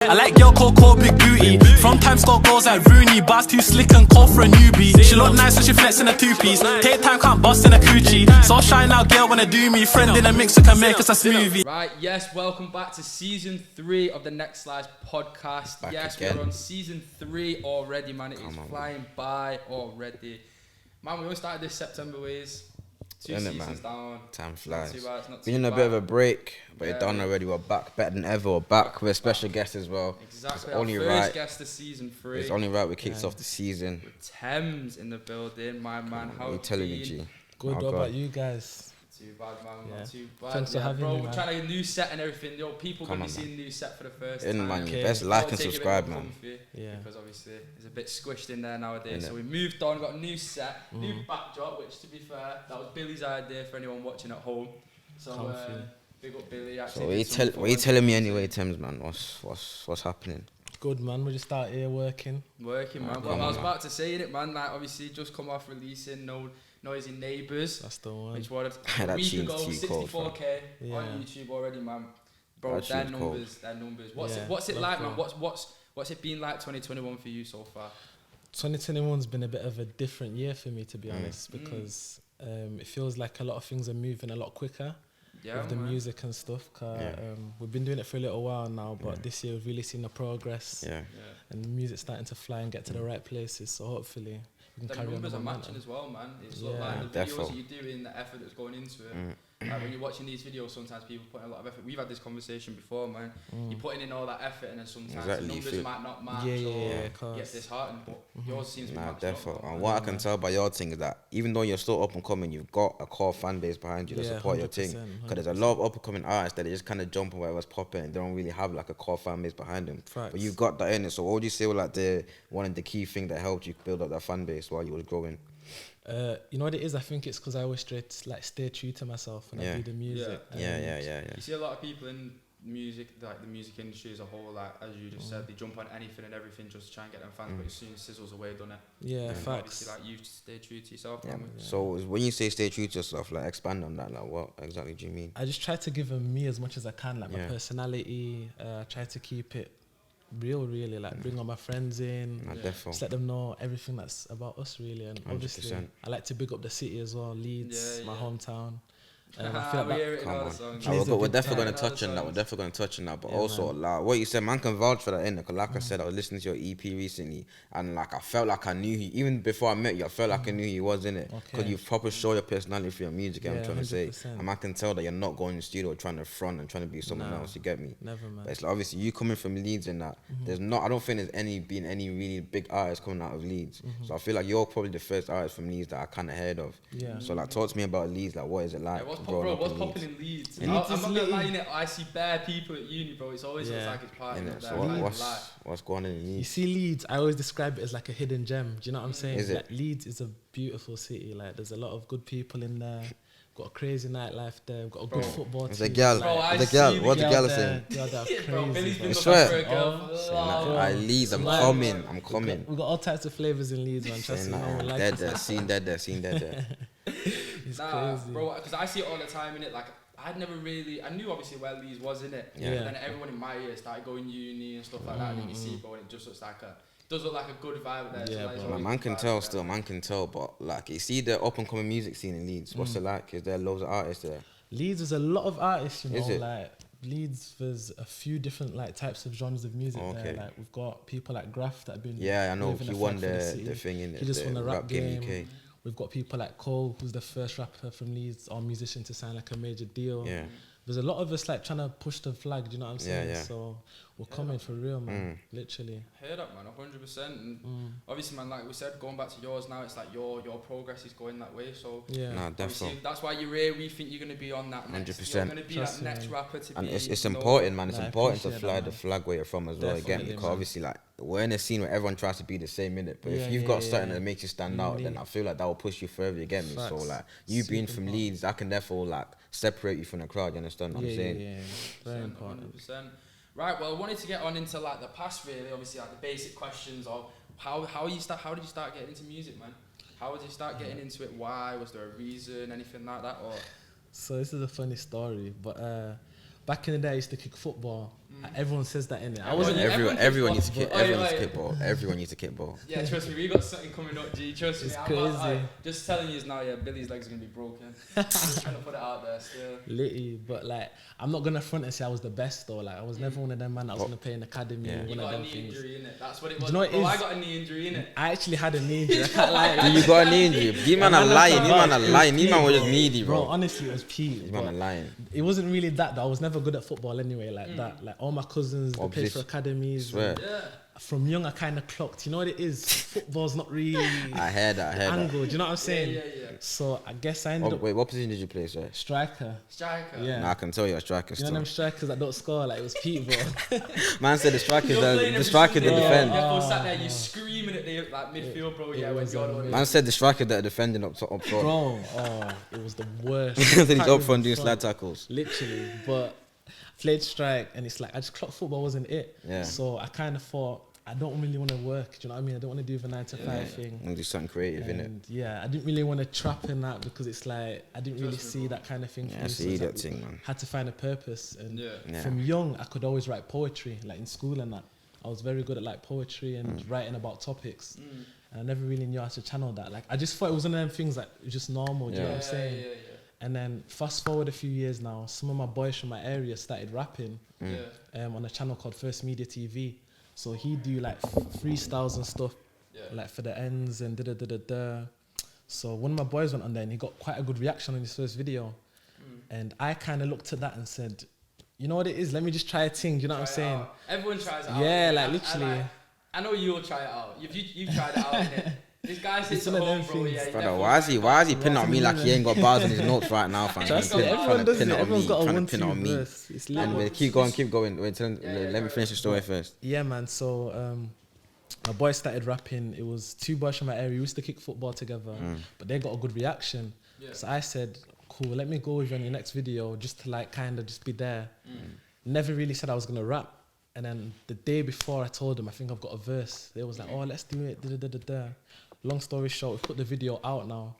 I like girl cold big booty. From time score goals like Rooney. Bars too slick and cold for a newbie. She look nice when she flex in a two-piece. Take time, can't bust in a coochie. So shine out, girl, wanna do me. Friend in a mix who can make us a smoothie. Right, yes, welcome back to season 3 of the Next Slice podcast. Back yes, again. we're on season 3 already, man. It is flying by already. Man, we only started this September ways. 2 seasons down. Time flies. Not too bad, it's not Been too in a bad. bit of a break, but it's done already. We're back better than ever. We're back with a special guest as well. Exactly, It's only our right. first guest of season 3. It's only right we kicked off the season. Temz in the building, my man. How What are you telling me, G? Good, what about you guys? Too bad, man. Not too bad. Thanks for having bro, me, we're man. trying a new set and everything. Yo, people Come gonna on, be seeing new set for the first In time. man, Okay. best like We'll and take it a bit subscribe, more man. comfy, Yeah. because obviously it's a bit squished in there nowadays. Innit? So we moved on, got a new set, new backdrop, which to be fair, that was Billy's idea for anyone watching at home. So big up Billy. So what you telling me anyway, Temz, man? What's happening? Good, man. We just out here working. Working, man. Come Well, I was on, about to say it, man. Like obviously just come off releasing Noisy Neighbours. That's the one. Which was That a week tune's ago, too cold, 64k Yeah. on YouTube already, man. Bro, That their tune's cold. numbers. What's Yeah, it love like, man? that. What's it been like 2021 for you so far? 2021's been a bit of a different year for me, to be honest, because it feels like a lot of things are moving a lot quicker Yeah, with the man. music and stuff. We've been doing it for a little while now, but this year we've really seen the progress. Yeah. And the music's starting to fly and get to the right places. So hopefully we can The carry on numbers the are momentum. matching as well, man. It's Yeah. like the videos Defo. that you do in the effort that's going into it. Like when you're watching these videos, sometimes people put in a lot of effort. We've had this conversation before, man. You're putting in all that effort, and then sometimes Exactly, the you numbers feel- might not match, Yeah, or of course. gets disheartened. But yours seems to be Nah, matched up, defo. man. And what I can tell by your thing is that even though you're still up and coming, you've got a core fan base behind you to Yeah, support your thing. 100%, Because there's a lot of up and coming artists that they just kind of jump on whatever's popping and they don't really have like a core fan base behind them. Facts. But you've got that in it. So what would you say was like one of the key things that helped you build up that fan base while you was growing? You know what it is? I think it's because I always stay true to myself when I do the music. Yeah. You see a lot of people in music, like the music industry as a whole, like as you just said, they jump on anything and everything just to try and get them fans. But as soon as sizzles away, done it. Yeah, And facts. obviously, like you stay true to yourself. Yeah. Man. So when you say stay true to yourself, like expand on that. Like what exactly do you mean? I just try to give them me as much as I can, like my Yeah. personality. Try to keep it real, really. Like bring all my friends in, Nah, defo. just let them know everything that's about us, really. And obviously, 100%. I like to big up the city as well, Leeds, my hometown. I feel We like that, hear it in Come all the on. songs. Nah, we're big definitely time. going to touch on that. We're definitely going to touch on that. But Yeah, also, like what you said, man can vouch for that, innit? Because like I said, I was listening to your EP recently, and like I felt like I knew you. Even before I met you, I felt like I knew you was in it. Because Okay. you proper show your personality for your music. I'm Yeah, trying to say, 100%. and I can tell that you're not going in the studio trying to front and trying to be someone else. You get me? never, man. But it's like obviously you coming from Leeds and that. There's not. I don't think there's been any really big artists coming out of Leeds. So I feel like you're probably the first artist from Leeds that I kind of heard of. Yeah. So like, talk to me about Leeds. Like, what is it like? Yeah, what's growing up what's in popping Leeds? in Leeds? Leeds I'm is not gonna lit. lie, innit? I see bare people at uni, bro. It's always looks Yeah. like it's partying Innit? up So there. I can't lie. what's going on in You Leeds? see Leeds, I always describe it as like a hidden gem. Do you know what I'm saying? Is it? Like Leeds is a beautiful city. Like there's a lot of good people in there. Got a crazy nightlife there. We've got a good football team. It's a girl. Bro, I It's a girl. see the What's the girl girl there, saying? girl there are Bro, Billy's crazy, been I looking swear. for a girl for Saying long. like, I Leeds. I'm Man. coming. I'm coming. We got all types of flavors in Leeds, man. Trust Saying me, no one like, like dead it. there, seen dead there, seen dead there. It's Nah, crazy. bro, because I see it all the time, innit? Like, I knew obviously where Leeds was, innit? Yeah. But then everyone in my year started going uni and stuff like that, and then you see, bro, and it just looks like does look like a good vibe there. Yeah, so, like, it's bro. always Man good can vibe tell there. still. Man can tell. But like, you see the up and coming music scene in Leeds. What's it like? Is there loads of artists there? Leeds is a lot of artists, you know. Is it? Like Leeds, there's a few different like types of genres of music Okay. there. Like we've got people like Graf that have been. Yeah, I know. moving He the won flag for the city. thing in it. He just won the rap game. UK. We've got people like Cole, who's the first rapper from Leeds or musician to sign like a major deal. Yeah. There's a lot of us like trying to push the flag. Do you know what I'm saying? yeah. So we're coming for real, man. Literally. Hear that, man, 100%. And obviously, man, like we said, going back to yours now, it's like your progress is going that way. So Yeah. Nah, obviously, definitely. that's why you're here. We think you're gonna be on that next. 100%. You're gonna be Trust that me, next man. rapper to And be. it's known. important, man. It's Nah, I important to appreciate fly that, the man. flag where you're from as well. Again, Definitely, because man. obviously, like we're in a scene where everyone tries to be the same in it. But Yeah, if you've yeah, got yeah, something yeah. that makes you stand You out, need- then I feel like that will push you further. You get me? So Facts. like you being Super from important. Leeds, I can therefore like separate you from the crowd. You understand what I'm saying? Yeah. Very important. 100%. Right. Well, I wanted to get on into like the past, really. Obviously, like the basic questions of how did you start getting into music, man? How did you start getting into it? Why? Was there a reason? Anything like that? Or So this is a funny story, but back in the day I used to kick football, Everyone says that, innit? I Yeah, wasn't. well, Everyone needs to kick. Oh, yeah, Everyone needs to yeah. kick ball. Everyone needs to kick ball. Yeah, trust me, we got something coming up, G. Trust It's me, crazy. just telling you now, yeah, Billy's legs are gonna be broken. Just trying to put it out there still. Litty, but like I'm not gonna front and say I was the best though. Like I was never one of them man that was gonna play in academy. Yeah. You One of got a them knee things. injury, innit? That's what it Do was. you know what it Bro, I is? got a knee injury, innit? I actually had a knee injury. I can't lie. You got a knee injury. You man are lying. You man are lying. You man were just needy, Bro, bro. honestly, it was peak. You man are lying. It wasn't really that though. I was never good at football anyway, like that. Like all my cousins, they played for academies. Swear. Yeah. From young, I kind of clocked. You know what it is? Football's not really I heard that. angled. Do you know what I'm saying? Yeah. So I guess I ended Oh, up wait, what position did you play, sir? striker. Striker. Yeah. Nah, I can tell you're a striker You know still. them strikers that don't score? Like it was peak, bro. Man said the strikers You're playing the every striker single that day, defend. yeah. Therefore sat there, you screaming at the like midfield, bro. Yeah, was we're God. Man said the striker that are defending up front. Bro, it was the worst. Said he's Can't up front even doing slide tackles. Literally, but played strike, and it's like I just clocked football wasn't it. Yeah. So I kind of thought I don't really want to work. Do you know what I mean? I don't want to do the 9 to 5 thing. And do something creative, innit? And yeah, I didn't really want to trap in that because it's like I didn't really see that kind of thing. Yeah, for I me, see it's that like, thing, man. Had to find a purpose, and Yeah. from young I could always write poetry, like in school and that. I was very good at like poetry and writing about topics. And I never really knew how to channel that. Like I just thought it was one of them things that was just normal. Do you know what I'm saying? Yeah. And then fast forward a few years now, some of my boys from my area started rapping on a channel called First Media TV. So he do like freestyles and stuff, like for the ends and da. So one of my boys went on there and he got quite a good reaction on his first video. And I kind of looked at that and said, you know what it is? Let me just try a thing. Do you know what I'm saying? Everyone tries it out. Yeah, like literally. I know you'll try it out. You've tried it out, innit? This guy sits at one of home, them bro. things. Yeah, Brother, why is he pinning on me like he ain't got bars in his notes right now, fam? Trust He's me, trying everyone to does pin it. on Everyone's me, got a trying to 1, pin 2 on me. verse. It's And lit. keep going. Wait, let me finish the story first. Yeah, man. So my boys started rapping. It was 2 boys from my area. We used to kick football together, but they got a good reaction. Yeah. So I said, cool, let me go with you on your next video just to like kind of just be there. Never really said I was going to rap. And then the day before I told them, I think I've got a verse. They was like, oh, let's do it. Long story short, we put the video out now.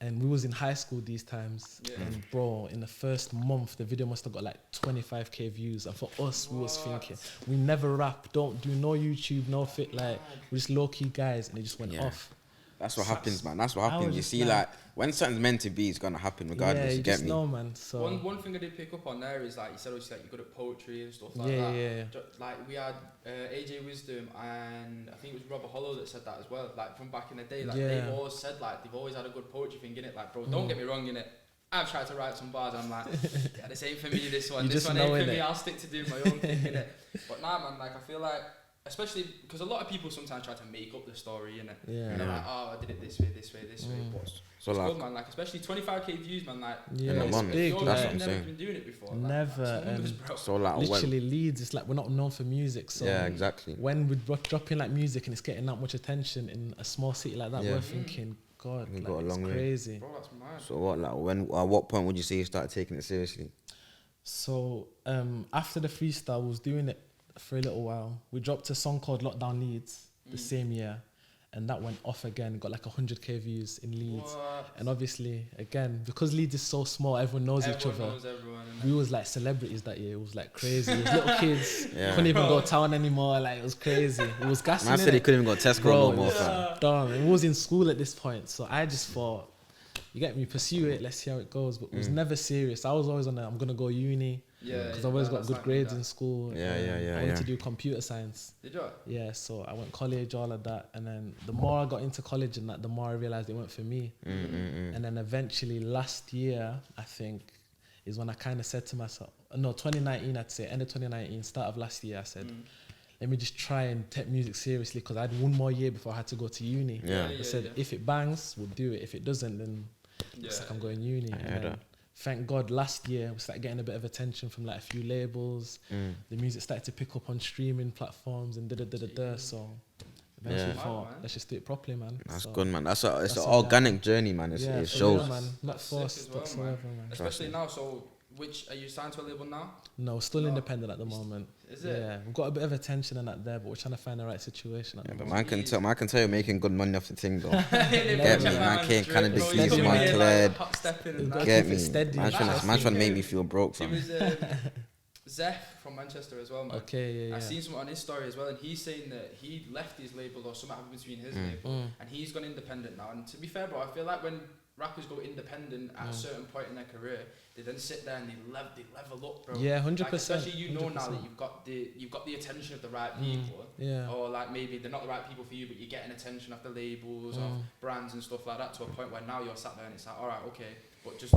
And we was in high school these times. And bro, in the first month, the video must have got like 25k views. And for us, we was thinking, we never rap, don't do no YouTube, no fit, like, we're just low-key guys. And it just went off. That's what happens, man. That's what I happens. was You just see, like, when something's meant to be, it's gonna happen regardless. Yeah, you you get just me? know, man. So One thing I did pick up on there is like you said, obviously like you're good at poetry and stuff like Yeah, that. yeah. Like we had AJ Wisdom and I think it was Robert Hollow that said that as well. Like from back in the day, like they've always said like they've always had a good poetry thing in it. Like bro, don't get me wrong in it. I've tried to write some bars. I'm like, yeah, this ain't for me. This one, You this just one know ain't for innit? me. I'll stick to doing my own thing in it. But nah, man, like I feel like. Especially because a lot of people sometimes try to make up the story, innit? Yeah. And they're like, oh, I did it this way. But So it's like, good, man. Like, especially 25k views, man. Like, Yeah, in a it's month. big. You've That's like, what I'm never saying. been doing it before. Like, Never, that's numbers, and bro. So like, literally Leeds, it's like we're not known for music. So yeah, exactly. when we drop in like music and it's getting that much attention in a small city like that, Yeah. we're thinking, God, We like, got a it's long way. crazy. Bro, that's mad. So what, like, at what point would you say you started taking it seriously? So after the freestyle, we was doing it for a little while. We dropped a song called Lockdown Leeds the same year, and that went off again. Got like 100k views in Leeds, and obviously again because Leeds is so small, everyone knows each other. Knows everyone, innit? We was like celebrities that year. It was like crazy. It was little kids. Yeah. Couldn't even go town anymore. Like it was crazy. It was gassing. Man said he innit? couldn't even go to Tesco no more, fam. Dumb. It was in school at this point, so I just thought, you get me, pursue it. Let's see how it goes. But it was never serious. I was always on that. I'm gonna go uni. Yeah, Because I always got good grades in school. Yeah, I wanted to do computer science. Did you? Yeah, so I went college, all of that, and then the more I got into college and that, the more I realized it weren't for me. And then eventually last year, I think, is when I kind of said to myself, no, 2019, I'd say, end of 2019, start of last year, I said, let me just try and take music seriously because I had 1 more year before I had to go to uni. Yeah. I said, if it bangs, we'll do it. If it doesn't, then it's like I'm going uni. And then, thank God last year we started getting a bit of attention from like a few labels. The music started to pick up on streaming platforms and so eventually thought, let's just do it properly, man. That's So good, man. It's an all organic journey, man. It for shows. real, man. Not That's sick forced as well, whatsoever, man. Especially now, so which are you signed to a label now? No, still independent at the moment. Is it? Yeah, we've got a bit of attention and that there, but we're trying to find the right situation at Yeah, the but moment. man can tell you're making good money off the thing, though. Get me, man, can't kind of decrease, decrease, man, cleared. Gotta Get keep me. it steady. Man trying to make me feel broke, It fam. was Zeph from Manchester as well, man. Okay, yeah. I seen something on his story as well, and he's saying that he left his label or something happened between his label, and he's gone independent now. And to be fair, bro, I feel like when rappers go independent at a certain point in their career, they then sit there and they level up, bro. Yeah, 100%. Like, especially you know 100%. now that you've got the attention of the right people. Yeah. Or like maybe they're not the right people for you, but you're getting attention of the labels, of brands and stuff like that, to a point where now you're sat there and it's like, all right, okay, but just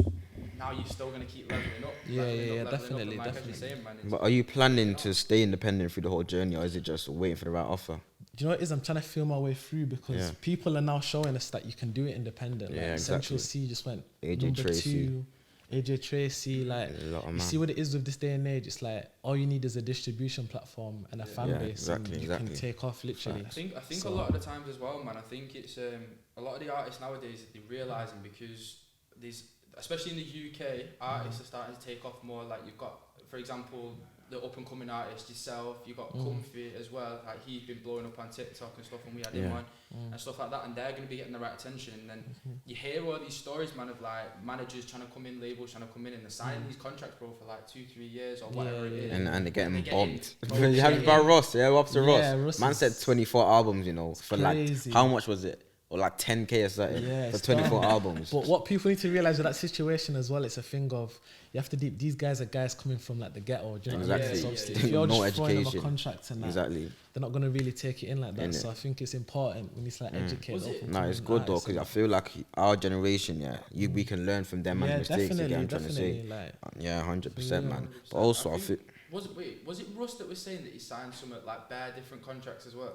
now you're still gonna keep leveling up. Definitely. Saying, man, But are you planning to stay independent through the whole journey, or is it just waiting for the right offer? Do you know what it is? I'm trying to feel my way through because people are now showing us that you can do it independent. Yeah, like exactly. Central C just went AJ number Tracy. 2. AJ Tracy, like you see what it is with this day and age. It's like all you need is a distribution platform and a fan base, and you can take off literally. I think so, a lot of the times as well, man. I think it's a lot of the artists nowadays, they're realizing, because these, especially in the UK, artists are starting to take off more. Like you've got, for example, the up and coming artist yourself. You got Comfy as well. Like he's been blowing up on TikTok and stuff, and we had him on and stuff like that. And they're gonna be getting the right attention. And then you hear all these stories, man, of like managers trying to come in, labels trying to come in, and they're signing these contracts, bro, for like 2-3 years or whatever it is. And they're getting bombed. You You have about Ross, up to Ross. Ross Man said 24 albums, you know, for crazy. like how much was it? Or like 10k or something for 24 albums. But what people need to realize with that situation as well, it's a thing of you have to these guys are guys coming from like the ghetto. Do you know what I mean? So obviously, if you're just throwing them a contract and that, they're not gonna really take it in like that. So I think it's important when it's like educate. No, it's good though, because I feel like our generation, we can learn from them and mistakes. Again, I'm trying to say, like, 100%, man. But also, I feel. Was it Russ that was saying that he signed some like bare different contracts as well?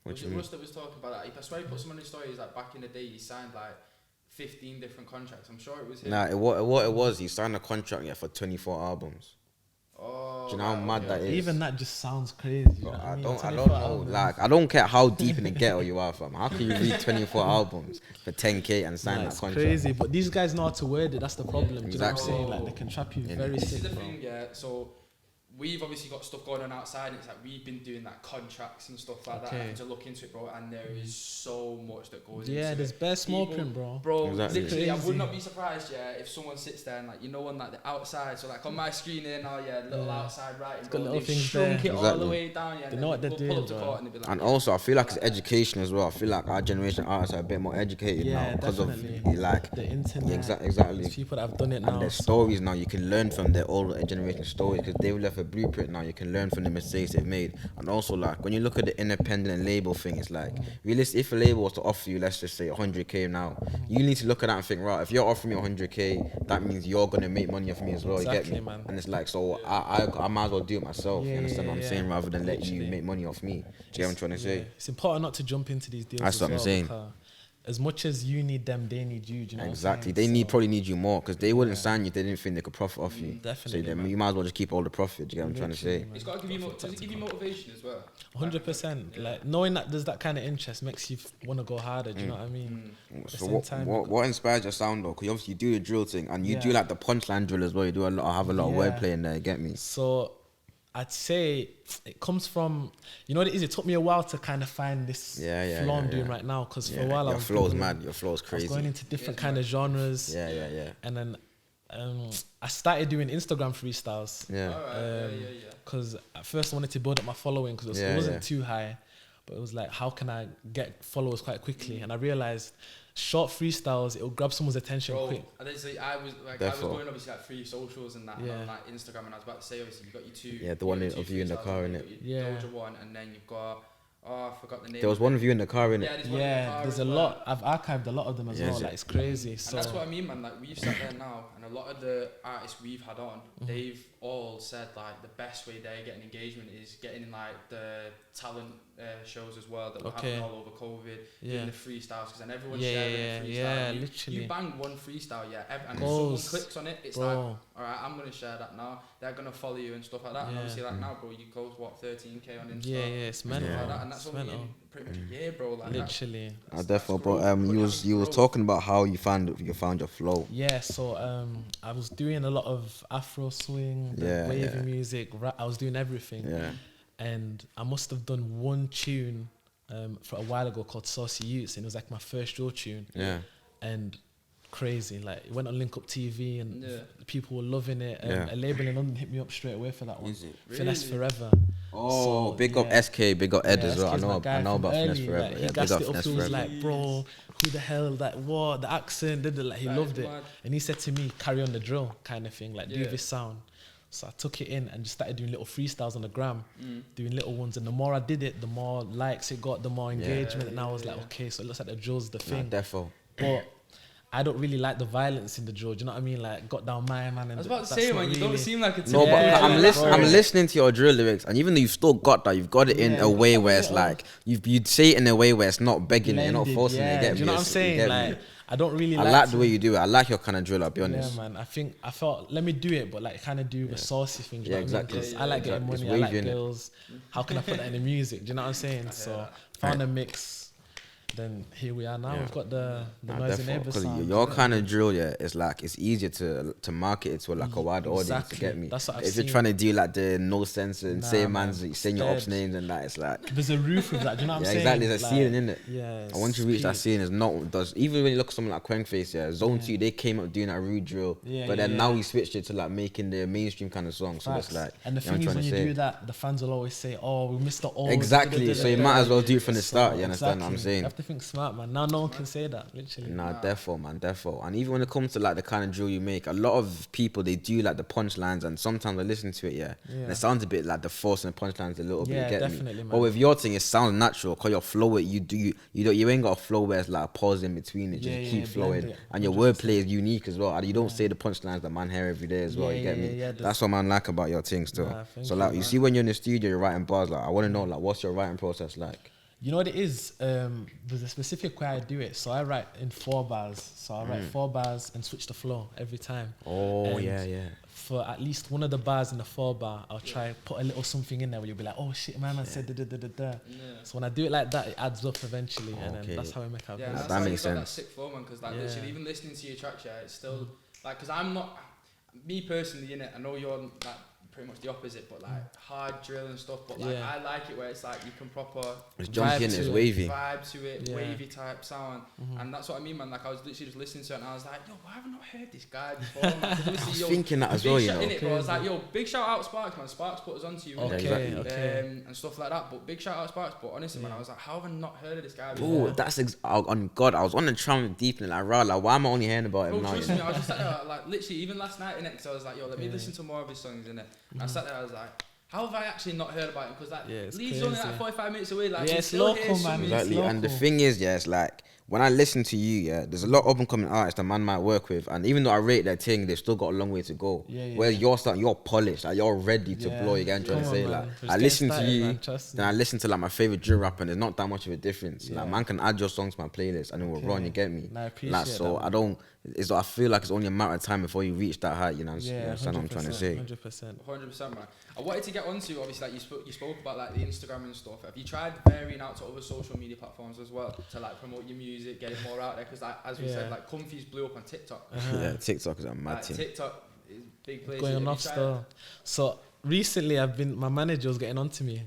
Was it Russ that was talking about that? I swear he put some on his stories like back in the day he signed like 15 different contracts. I'm sure it was him. Nah, what it was, he signed a contract for 24 albums. Oh, do you know how mad that is? Even that just sounds crazy. Bro, I don't know. Like, I don't care how deep in the ghetto you are, fam. How can you read 24 albums for 10k and sign that contract? Crazy, but these guys know how to word it. That's the problem. Do you know what I'm saying? Like, they can trap you very sick. This is the thing, so we've obviously got stuff going on outside, and it's like we've been doing like contracts and stuff like that to look into it, bro, and there is so much that goes into it. Yeah, there's bare small print, bro. Literally, I would not be surprised, if someone sits there and like, you know, on like the outside, so like on my screen here now, little outside writing, got little they've things shrunk there. it all the way down, they know what they're doing, bro. And also, I feel like it's education as well. I feel like our generation artists are a bit more educated now because of like the internet. Exactly. There's people that have done it now. And their stories now, you can learn from their older generation stories because they've left a blueprint now. You can learn from the mistakes they've made. And also, like, when you look at the independent label thing, it's like, realistic, if a label was to offer you, let's just say 100k now, you need to look at that and think, right, if you're offering me 100k, that means you're gonna make money off me as well. Exactly, you get me? man. And it's like, so I might as well do it myself. You understand what I'm saying? Rather than let you make money off me. Do you get what I'm trying to say? It's important not to jump into these deals. That's what I'm saying. As much as you need them, they need you. Do you know exactly. What I'm they probably need you more because they wouldn't sign you if they didn't think they could profit off you. Definitely. So you might as well just keep all the profit. Do you get what I'm trying to say? It's got to give you. Does it give you motivation as well? 100%. Like knowing that there's that kind of interest makes you want to go harder. Do you know what I mean? So what inspires your sound though? Because obviously you do the drill thing and you do like the punchline drill as well. You do have a lot of wordplay in there. You get me? So I'd say it comes from, you know what it is? It took me a while to kind of find this flow I'm doing right now. Because for a while your flow's mad. Your flow's crazy. I was going into different kind of genres. Yeah. And then I started doing Instagram freestyles. Because at first I wanted to build up my following because it wasn't too high. But it was like, how can I get followers quite quickly? And I realized short freestyles, it'll grab someone's attention quick. I was going obviously like free socials and that, and on like Instagram, and I was about to say obviously you got your two. Yeah, the one of you in the car, innit? Yeah. Doja one, and then you've got I forgot the name. There was one of you in the car, innit? Yeah, there's a lot. I've archived a lot of them as well. Like it's crazy. And that's what I mean, man. Like we've sat there now, and a lot of the artists we've had on, they've all said like the best way they're getting engagement is getting in like the talent shows as well that were happening all over COVID, doing the freestyles, because then everyone's sharing a freestyle. Literally. You bang one freestyle, and someone clicks on it, it's like, all right, I'm gonna share that now. They're gonna follow you and stuff like that. And obviously, like now, bro, you go to what 13k on Insta. Yeah, it's mental. Like that, and that's only in pretty much a year, bro. Like literally. Definitely, bro. You was talking about how you found your flow. Yeah, so I was doing a lot of Afro swing, wavy music. Rap, I was doing everything. Yeah. And I must have done one tune for a while ago called Saucy Youths, and it was like my first drill tune. Yeah. And crazy. Like it went on Link Up TV and people were loving it. A label in London hit me up straight away for that one. Finesse Forever. Oh, so, big up SK, big up Ed as well. I know about Finesse Forever. Like, he gassed it up. He was like, bro, who the hell? Like, what? The accent, like he loved it. And he said to me, carry on the drill, kind of thing. Like, do this sound. So I took it in and just started doing little freestyles on the gram, doing little ones. And the more I did it, the more likes it got, the more engagement. And I was like, okay, so it looks like the drill's the thing. Defo. But I don't really like the violence in the drill. Do you know what I mean? Like, got down my man. And I was about to say, man, you don't seem like a No, but I'm listening to your drill lyrics, and even though you've still got that, you've got it in a way where it's like you'd say it in a way where it's not begging it, you're not forcing it. Get do you know what I'm saying? Like, I don't really. I like the way you do it. I like your kind of drill. I'll be honest. Yeah, man. I felt let me do it, but like kind of do a saucy thing. Do you know exactly. What I mean? I like getting money. I like girls. How can I put that in the music? Do you know what I'm saying? So found a mix. Then here we are now. We've got the Noisy Neighbours sound. Your kind of drill, it's like it's easier to market it to like a wide audience. To get me. That's what I've if you're trying to do like the no sense and say man's saying your ops names and that, it's like there's a roof with that. Do you know what I'm saying? Exactly. There's a ceiling in it. Yeah. And once you reach that ceiling, it's not does. Even when you look at something like Quankface, Zone 2, they came up doing that rude drill, but then now we switched it to like making the mainstream kind of song. So it's like, and the thing is when you do that, the fans will always say, "Oh, we missed the old." Exactly. So you might as well do it from the start. You understand what I'm saying? You have to think smart, man. Now no one can say that, literally. Nah, defo, man, defo. And even when it comes to like the kind of drill you make, a lot of people, they do like the punchlines, and sometimes I listen to it, and it sounds a bit like the force and the punchlines a little bit. You get definitely, me? Man. But with your thing, it sounds natural because your flow, you ain't got a flow where it's like pause in between it, just keep flowing, and your wordplay is unique as well. And you don't say the punchlines that man hear every day as well. You get me? That's what man like about your thing still. So like you see when you're in the studio, you're writing bars. Like I want to know like what's your writing process like? You know what it is? There's a specific way I do it. So I write in 4 bars. So I write 4 bars and switch the flow every time. Oh, and yeah. For at least one of the bars in the 4 bar, I'll try put a little something in there where you'll be like, oh shit, man, I said da. So when I do it like that, it adds up eventually, and then that's how I make out. Yeah, that makes sense. That sick flow, man. Because like literally, even listening to your tracks, it's still like, because I'm not me personally in it. I know you're like pretty much the opposite, but like hard drill and stuff. But like I like it where it's like you can proper jump in, it's wavy vibe to it, wavy type sound, and that's what I mean, man. Like I was literally just listening to it, and I was like, yo, why have I not heard this guy before? Man? I was thinking that as well, you know. I was like, yo, big shout out Sparks, man. Sparks put us onto you, and stuff like that. But big shout out Sparks. But honestly, man, I was like, how have I not heard of this guy before? Oh, that's on God. I was on the tram deep in it, like, why am I only hearing about him now? Trust me, I was just like literally, even last night in it, I was like, yo, let me listen to more of his songs in it. I sat there, I was like, how have I actually not heard about him? Because like Leeds only like 45 minutes away. Like it's local, man. Exactly. And the thing is, it's like when I listen to you, there's a lot of up and coming artists that man might work with, and even though I rate their thing, they've still got a long way to go. Whereas you're polished, like you're ready to blow. You get what I'm trying to say? Like I listen to you, then I listen to like my favorite drill rapper, and there's not that much of a difference. Like man can add your songs to my playlist, and it will run. You get me? I appreciate so that. I feel like it's only a matter of time before you reach that height. You know what I'm trying to say? 100%, man. I wanted to get onto, obviously, like you spoke about like the Instagram and stuff. Have you tried varying out to other social media platforms as well to like promote your music, get it more out there? Because like, as we said, like Comfy's blew up on TikTok. Yeah, TikTok is a mad thing. TikTok is a big place. Going off still. So recently my manager was getting on to me.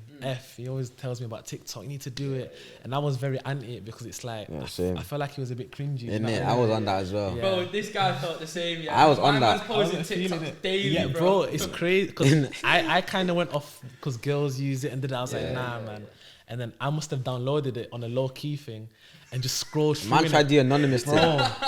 He always tells me about TikTok, you need to do it. And I was very anti it because it's like, I felt like he was a bit cringy. I was on that as well. Yeah. Bro, this guy felt the same. I was on that. I was posting TikTok daily, bro. It's crazy because I kind of went off because girls use it, and then I was like, nah, man. And then I must have downloaded it on a low key thing and just scrolled through. Man tried the anonymous thing.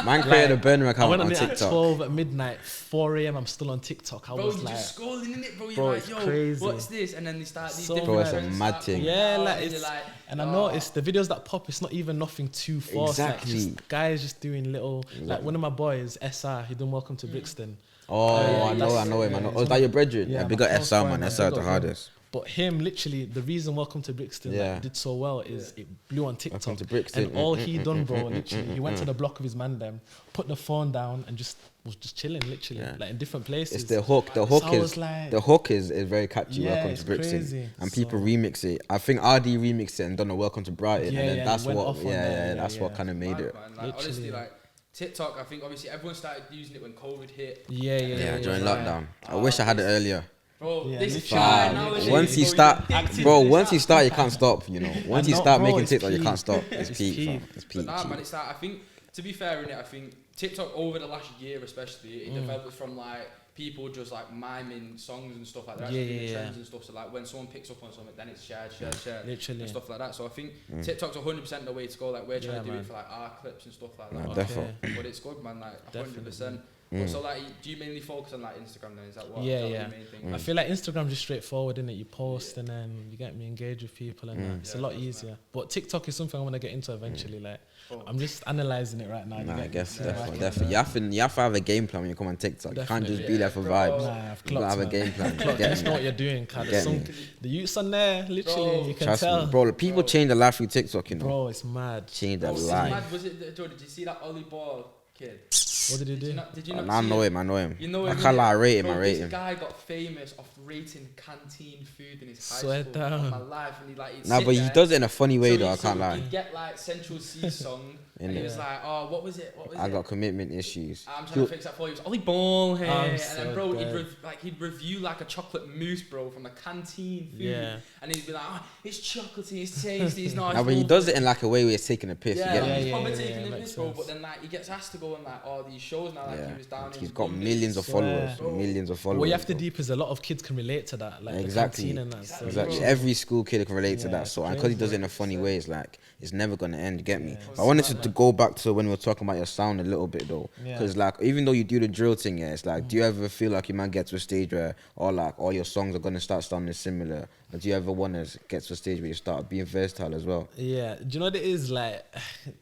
Man created a burner account on TikTok. I went on it at 12 at midnight, 4 a.m. I'm still on TikTok. I was like, just scrolling in it, bro. You're like, yo, crazy. What's this? And then they start these different. Bro, it's a mad thing. Yeah, like it's and I noticed the videos that pop, it's not even nothing too forced. Exactly. Like just guys just doing little, like one of my boys, SR, he done Welcome to Brixton. Oh, I know him. Oh, is that your brethren? Yeah, big up SR, man. SR the hardest. But him, literally, the reason Welcome to Brixton did so well is it blew on TikTok. Welcome to Brixton. And all he done, bro, literally, he went to the block of his man them, put the phone down and was just chilling, literally, like in different places. It's the hook. The hook is very catchy. Welcome to Brixton, crazy. And people remix it. I think RD remixed it and done a Welcome to Brighton, and then that's what. That's what kind of made it. Like, honestly, like TikTok, I think obviously everyone started using it when COVID hit. Yeah, during lockdown. I wish I had it earlier. Bro, this guy once you start, you can't stop. You know, once you start making TikTok, you can't stop. It's peak. It's peak. But nah, man, it's like, I think, to be fair in it, I think TikTok over the last year especially, it developed from like people just like miming songs and stuff like that. Trends and stuff. So like when someone picks up on something, then it's shared, literally, and stuff like that. So I think TikTok's 100% the way to go. Like we're trying to do it for like our clips and stuff like that. Definitely. But it's good, man. Like 100%. So like, do you mainly focus on like Instagram then? Is that what? Yeah, is that yeah. What your main thing? I feel like Instagram's just straightforward, innit? You post and then you get me engaged with people and that. It's a lot easier. But TikTok is something I want to get into eventually. Like, I'm just analysing it right now. I guess definitely. You have to have a game plan when you come on TikTok. You can't just be there for vibes. I've you gotta have a game plan. You know what you're doing, kind of. The youths on there, literally, you can tell. Me, bro. People change their life through TikTok, you know. Bro, it's mad. Change their life. Was it? Did you see that Ollie Ball kid? What did he do? Did you not I know him. You know him. I can't lie, I rate him. This guy got famous off rating canteen food in his high school. Down. Of my life, and he does it in a funny way though. I can't lie. He'd get like Central C song, and he was like, "Oh, what was it? I got commitment issues. I'm trying to fix that for you." It was Ollie Ball here, and so then bro, he'd review like a chocolate mousse, bro, from a canteen food, and he'd be like, "Oh, it's chocolatey, it's tasty, it's nice." But he does it in like a way where he's taking a piss. He's probably taking a piss, bro. But then like he gets asked to go on like all these shows now. Like he was down. He's got millions of followers. Millions of followers. What you have to deep is a lot of kids can relate to that. Like exactly. The and that. So Exactly. Every school kid can relate to that. So and because he does it in a funny way, it's like it's never gonna end. You get me? But I wanted to go back to when we were talking about your sound a little bit though, because like even though you do the drill thing, it's like, do you ever feel like you might get to a stage where all your songs are gonna start sounding similar? Or do you ever want to get to a stage where you start being versatile as well? Yeah. Do you know what it is? Like,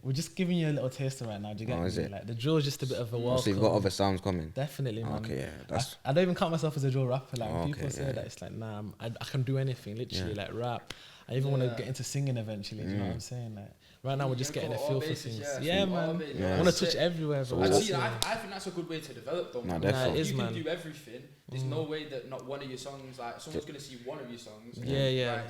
we're just giving you a little taster right now. Do you get me? Is it? Like the drill is just a bit of a welcome. So you've got other sounds coming? Definitely, man. Okay, that's. I don't even count myself as a drill rapper. Like when people say that, it's like, nah, I can do anything. Literally, like rap. I even want to get into singing eventually. Do you know what I'm saying? Like right now, we're just getting a feel for things. Yeah, man. I want to touch everywhere. Bro. I think that's a good way to develop though. Definitely. You can do everything. There's no way that not one of your songs, like someone's gonna see one of your songs.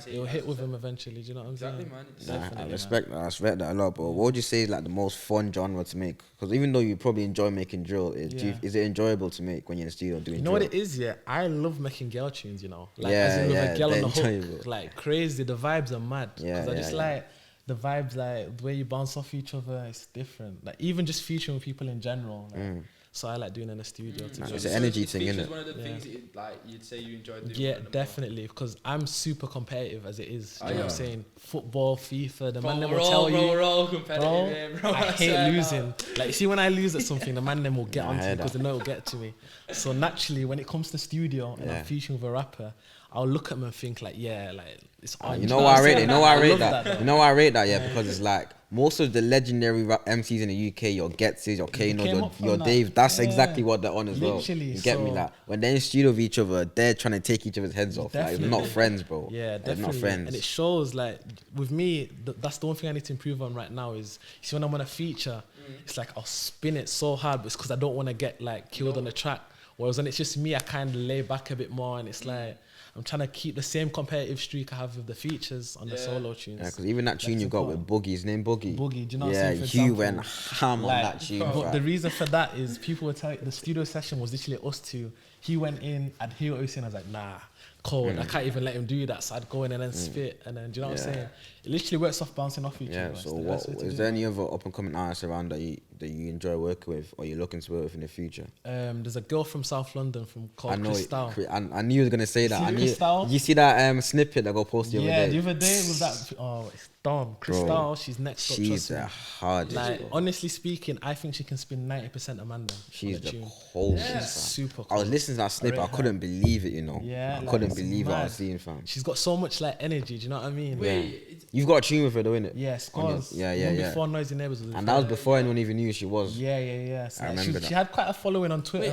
It'll hit with them eventually. Do you know what I'm saying? Man. I respect that a lot. But what would you say is like the most fun genre to make? Because even though you probably enjoy making drill, is it enjoyable to make when you're in the studio doing? You know drill? what it is? Yeah, I love making girl tunes. You know, like as in with a girl on the hook, like crazy. The vibes are mad. Because I just like the vibes, like the way you bounce off each other. It's different. Like even just featuring with people in general. Like, so I like doing in the studio. It's an energy thing, isn't it? One of the things that you'd say you enjoy doing. Yeah, definitely. Because I'm super competitive as it is. You know what I'm saying? Football, FIFA, the man them will tell you. We're all competitive, bro. I hate losing. Like, you see, when I lose at something, the man them will get onto me because they know it'll get to me. So naturally, when it comes to studio and I'm featuring with a rapper, I'll look at them and think like, it's on. You know why I rate it? You know why I rate that? You know why I rate that? Yeah, because it's like most of the legendary rap MCs in the UK, your Getses, your Kanos, your Dave, that's exactly what they're on as well. You get me? Like when they're in studio with each other, they're trying to take each other's heads off. Like, they're not friends, bro. Yeah, definitely. They're not friends. And it shows, like, with me, that's the one thing I need to improve on right now is, you see, when I'm on a feature, it's like I'll spin it so hard, but it's because I don't want to get like killed on the track. Whereas when it's just me, I kind of lay back a bit more, and it's like I'm trying to keep the same competitive streak I have with the features on the solo tunes. Yeah, because even that tune you got with Boogie, his name Boogie. Boogie, do you know what I'm saying? Yeah, you went ham on that tune. But the reason for that is people would tell you, the studio session was literally us two. He went in, I'd hear what he was saying, I was like, nah, cold. I can't even let him do that. So I'd go in and then spit, and then, do you know what I'm saying? It literally works off bouncing off each other. Yeah, so is there any other up and coming artists around that you enjoy working with, or you're looking to work with in the future? There's a girl from South London called Cristale. I knew you were gonna say that. Cristale? You see that snippet that got posted the other day? Yeah, the other day was that. Oh, it's dumb. Cristale, she's next up. She's a hard. Like, honestly speaking, I think she can spin 90% of Mandem. She's the coldest. She's super cool. I was listening to that snippet. I couldn't believe it. You know. Yeah, I couldn't believe what I was seeing, fam. She's got so much like energy. Do you know what I mean? Wait, you've got a tune with her, though, innit? Yeah, Scores. Yeah. Before Neighbours was. And that was before anyone even knew who she was. Yeah. So I remember that. She had quite a following on Twitter.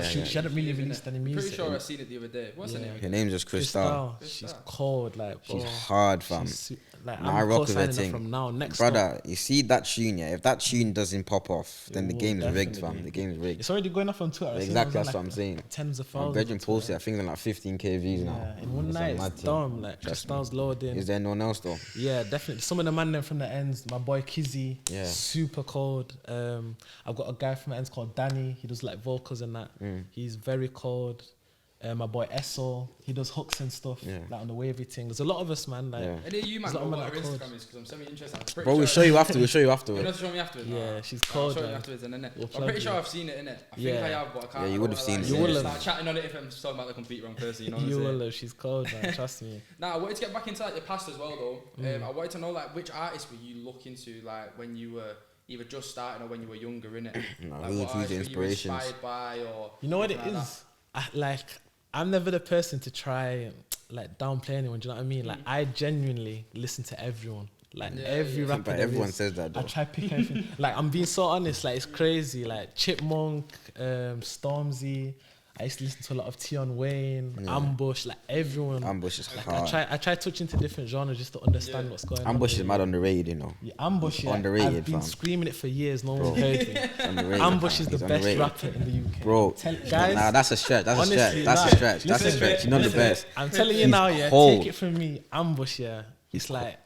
She hadn't really released any music. Pretty sure I seen it the other day. What's her name? Her name's just Cristale. She's cold, like. She's hard, fam. I rock with her thing. From now, next brother, you see that tune, yeah? If that tune doesn't pop off, then the game's rigged, fam. The game's rigged. It's already going off on Twitter. Exactly, that's what I'm saying. Tens of My thousands. bedroom posted, I think they're like 15k views now. In one night, it's dumb. Like, Cristale's loading. Is there anyone else though? Yeah, definitely. Some of the man them from the ends. My boy Kizzy, super cold. I've got a guy from the ends called Danny. He does like vocals and that. He's very cold. My boy Esso, he does hooks and stuff, like on the wavy thing. There's a lot of us, man. Like, Any of you, man, there's a know lot what of our men that Instagram is, because I'm semi-interested. Bro, we'll show you after. We'll show you You afterwards. know to show me afterwards? Yeah, she's I'll cold, show you man. afterwards, and then We'll I'm plug pretty you. sure I've seen it, innit? I think I have, but I can't. Yeah, you would have seen it. You will have. Start chatting on it if I'm just talking about the complete wrong person, you know what I'm You saying? will, she's cold, man. Trust me. Now, I wanted to get back into like your past as well, though. I wanted to know like which artists were you looking to like when you were either just starting or when you were younger, innit? No, Like, who's what the artists were you inspirations? inspired by, or You know what it anything like is? I'm never the person to try like downplay anyone. Do you know what I mean? Like I genuinely listen to everyone. Like every rapper. But there everyone is. says that though. I try pick everything. Like I'm being so honest. Like it's crazy. Like Chipmunk, Stormzy. I used to listen to a lot of Tion Wayne, Ambush. Like everyone. Ambush is Like hard. I try touching into different genres just to understand what's going on. Ambush is mad underrated, you know. Yeah, Ambush, yeah. Underrated, I've been fam. screaming it for years. No one's heard me. Underrated, Ambush fam. is the He's best underrated. rapper in the UK. Bro, Guys, nah, that's a stretch. That's honestly, a stretch. That's like, a stretch. That's a listen, stretch. You're not the listen, best. I'm telling you He's now, yeah. cold. Take it from me, Ambush, yeah. It's like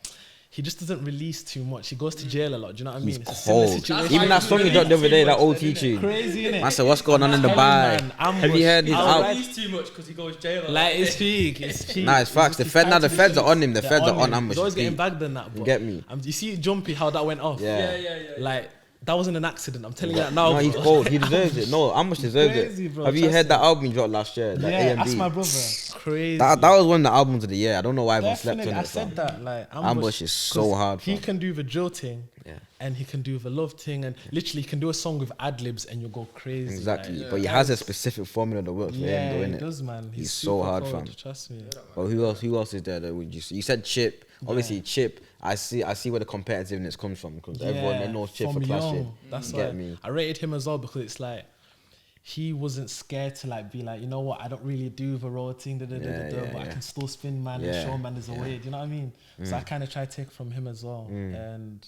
he just doesn't release too much. He goes to jail a lot. Do you know what I mean? He's It's a similar cold. situation. Even that song he dropped the other day, that OT tune. Crazy, innit? Man said, what's going on in the Telling bag? man, Have Ambush, you heard his I'll out? ride- He's too much because he goes jail. Like it's peak, it's peak. Nah, it's facts. The He's fed, now tied the to feds are streets. on him. The They're feds are on him. Ambush. He's always getting Deep. bagged in that. But get me? You see Jumpy, how that went off. Yeah. Like that wasn't an accident. I'm telling you that now. No, he's bro. cold. He deserves it. No, Ambush deserves Crazy, it. bro, Have you trust heard me. that album he dropped last year? That Yeah, that's A&B? my brother. Crazy. That was one of the albums of the year. I don't know why everyone slept Definitely, on I it. said fam. that. Like Ambush is so 'cause hard, He fam. can do the drill thing, Yeah. and he can do the love thing, and literally he can do a song with ad libs, and you'll go crazy. Exactly. like, But he has a specific formula that works for Yeah, him, he though, innit? does, man. He's super so hard, cold, fam. Trust me. But who else is there that would you said Chip? Obviously Chip. I see where the competitiveness comes from because everyone they knows Chip from for class shit. young. That's Get why me? I rated him as well because it's like he wasn't scared to like be like, you know what, I don't really do the road thing, but I can still spin man and show man there's a way. Do you know what I mean? So I kind of try to take from him as well. And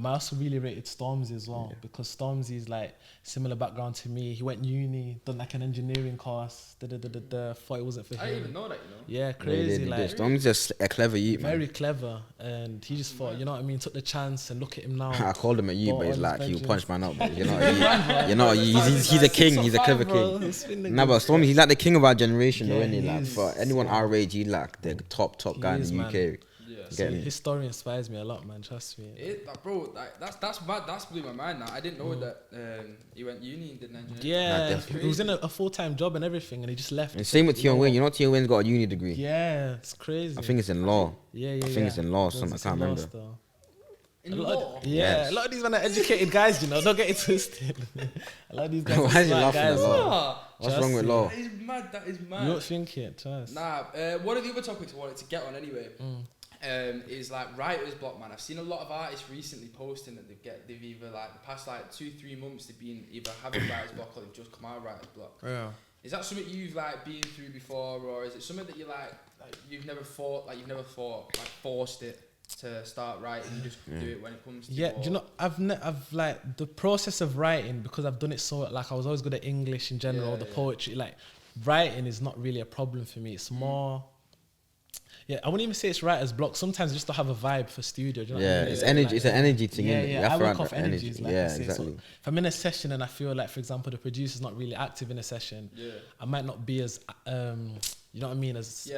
I also really rated Stormzy as well because Stormzy's like similar background to me. He went uni, done like an engineering course. Thought it wasn't for him. I didn't even know that, you know. Yeah, crazy. Like Stormzy's just a clever youth, man. very clever, and he just thought, you know what I mean, took the chance and look at him now. I called him a you, Bought but he's all like his he'll vengeance. punch man up. But you know, he's a king. He's a clever king. Nah, but Stormy, he's like the king of our generation, though, Yeah, isn't he? he Like is. for anyone our age, he's like the top guy in is, the man. UK. So Get me? his story inspires me a lot, man. Trust me. Bro, like, that's mad. That's blew my mind. Now I didn't know that he went uni and did engineering. Yeah, definitely. he was in a full-time job and everything, and he just left. And same with Tion Wayne. You know, Tion Wayne's got a uni degree. Yeah, it's crazy. I think it's in law. Yeah, I think it's in law or something. I can't remember. In A lot law. a lot of these men are educated guys, you know. Don't get it twisted. A lot of these guys Why are is he smart laughing at guys. law? What's wrong with law? That is mad. That is You mad. don't think it, trust. Nah, one of the other topics I wanted to get on anyway is like writer's block, man. I've seen a lot of artists recently posting that they've either like the past like 2-3 months they've been either having writer's block or they've just come out of writer's block. Yeah. Is that something you've like been through before, or is it something that you like you've never thought like forced it to start writing? You just do it when it comes to Yeah, do you know, I've like the process of writing, because I've done it so, like I was always good at English in general, poetry, like writing is not really a problem for me. It's more, I wouldn't even say it's writer's block. Sometimes just to have a vibe for studio. Do you know what I mean? It's energy. Like, it's an energy thing. innit? You I have to work have off that energies, like I yeah, say. exactly. So if I'm in a session and I feel like, for example, the producer's not really active in a session, I might not be as, you know what I mean, as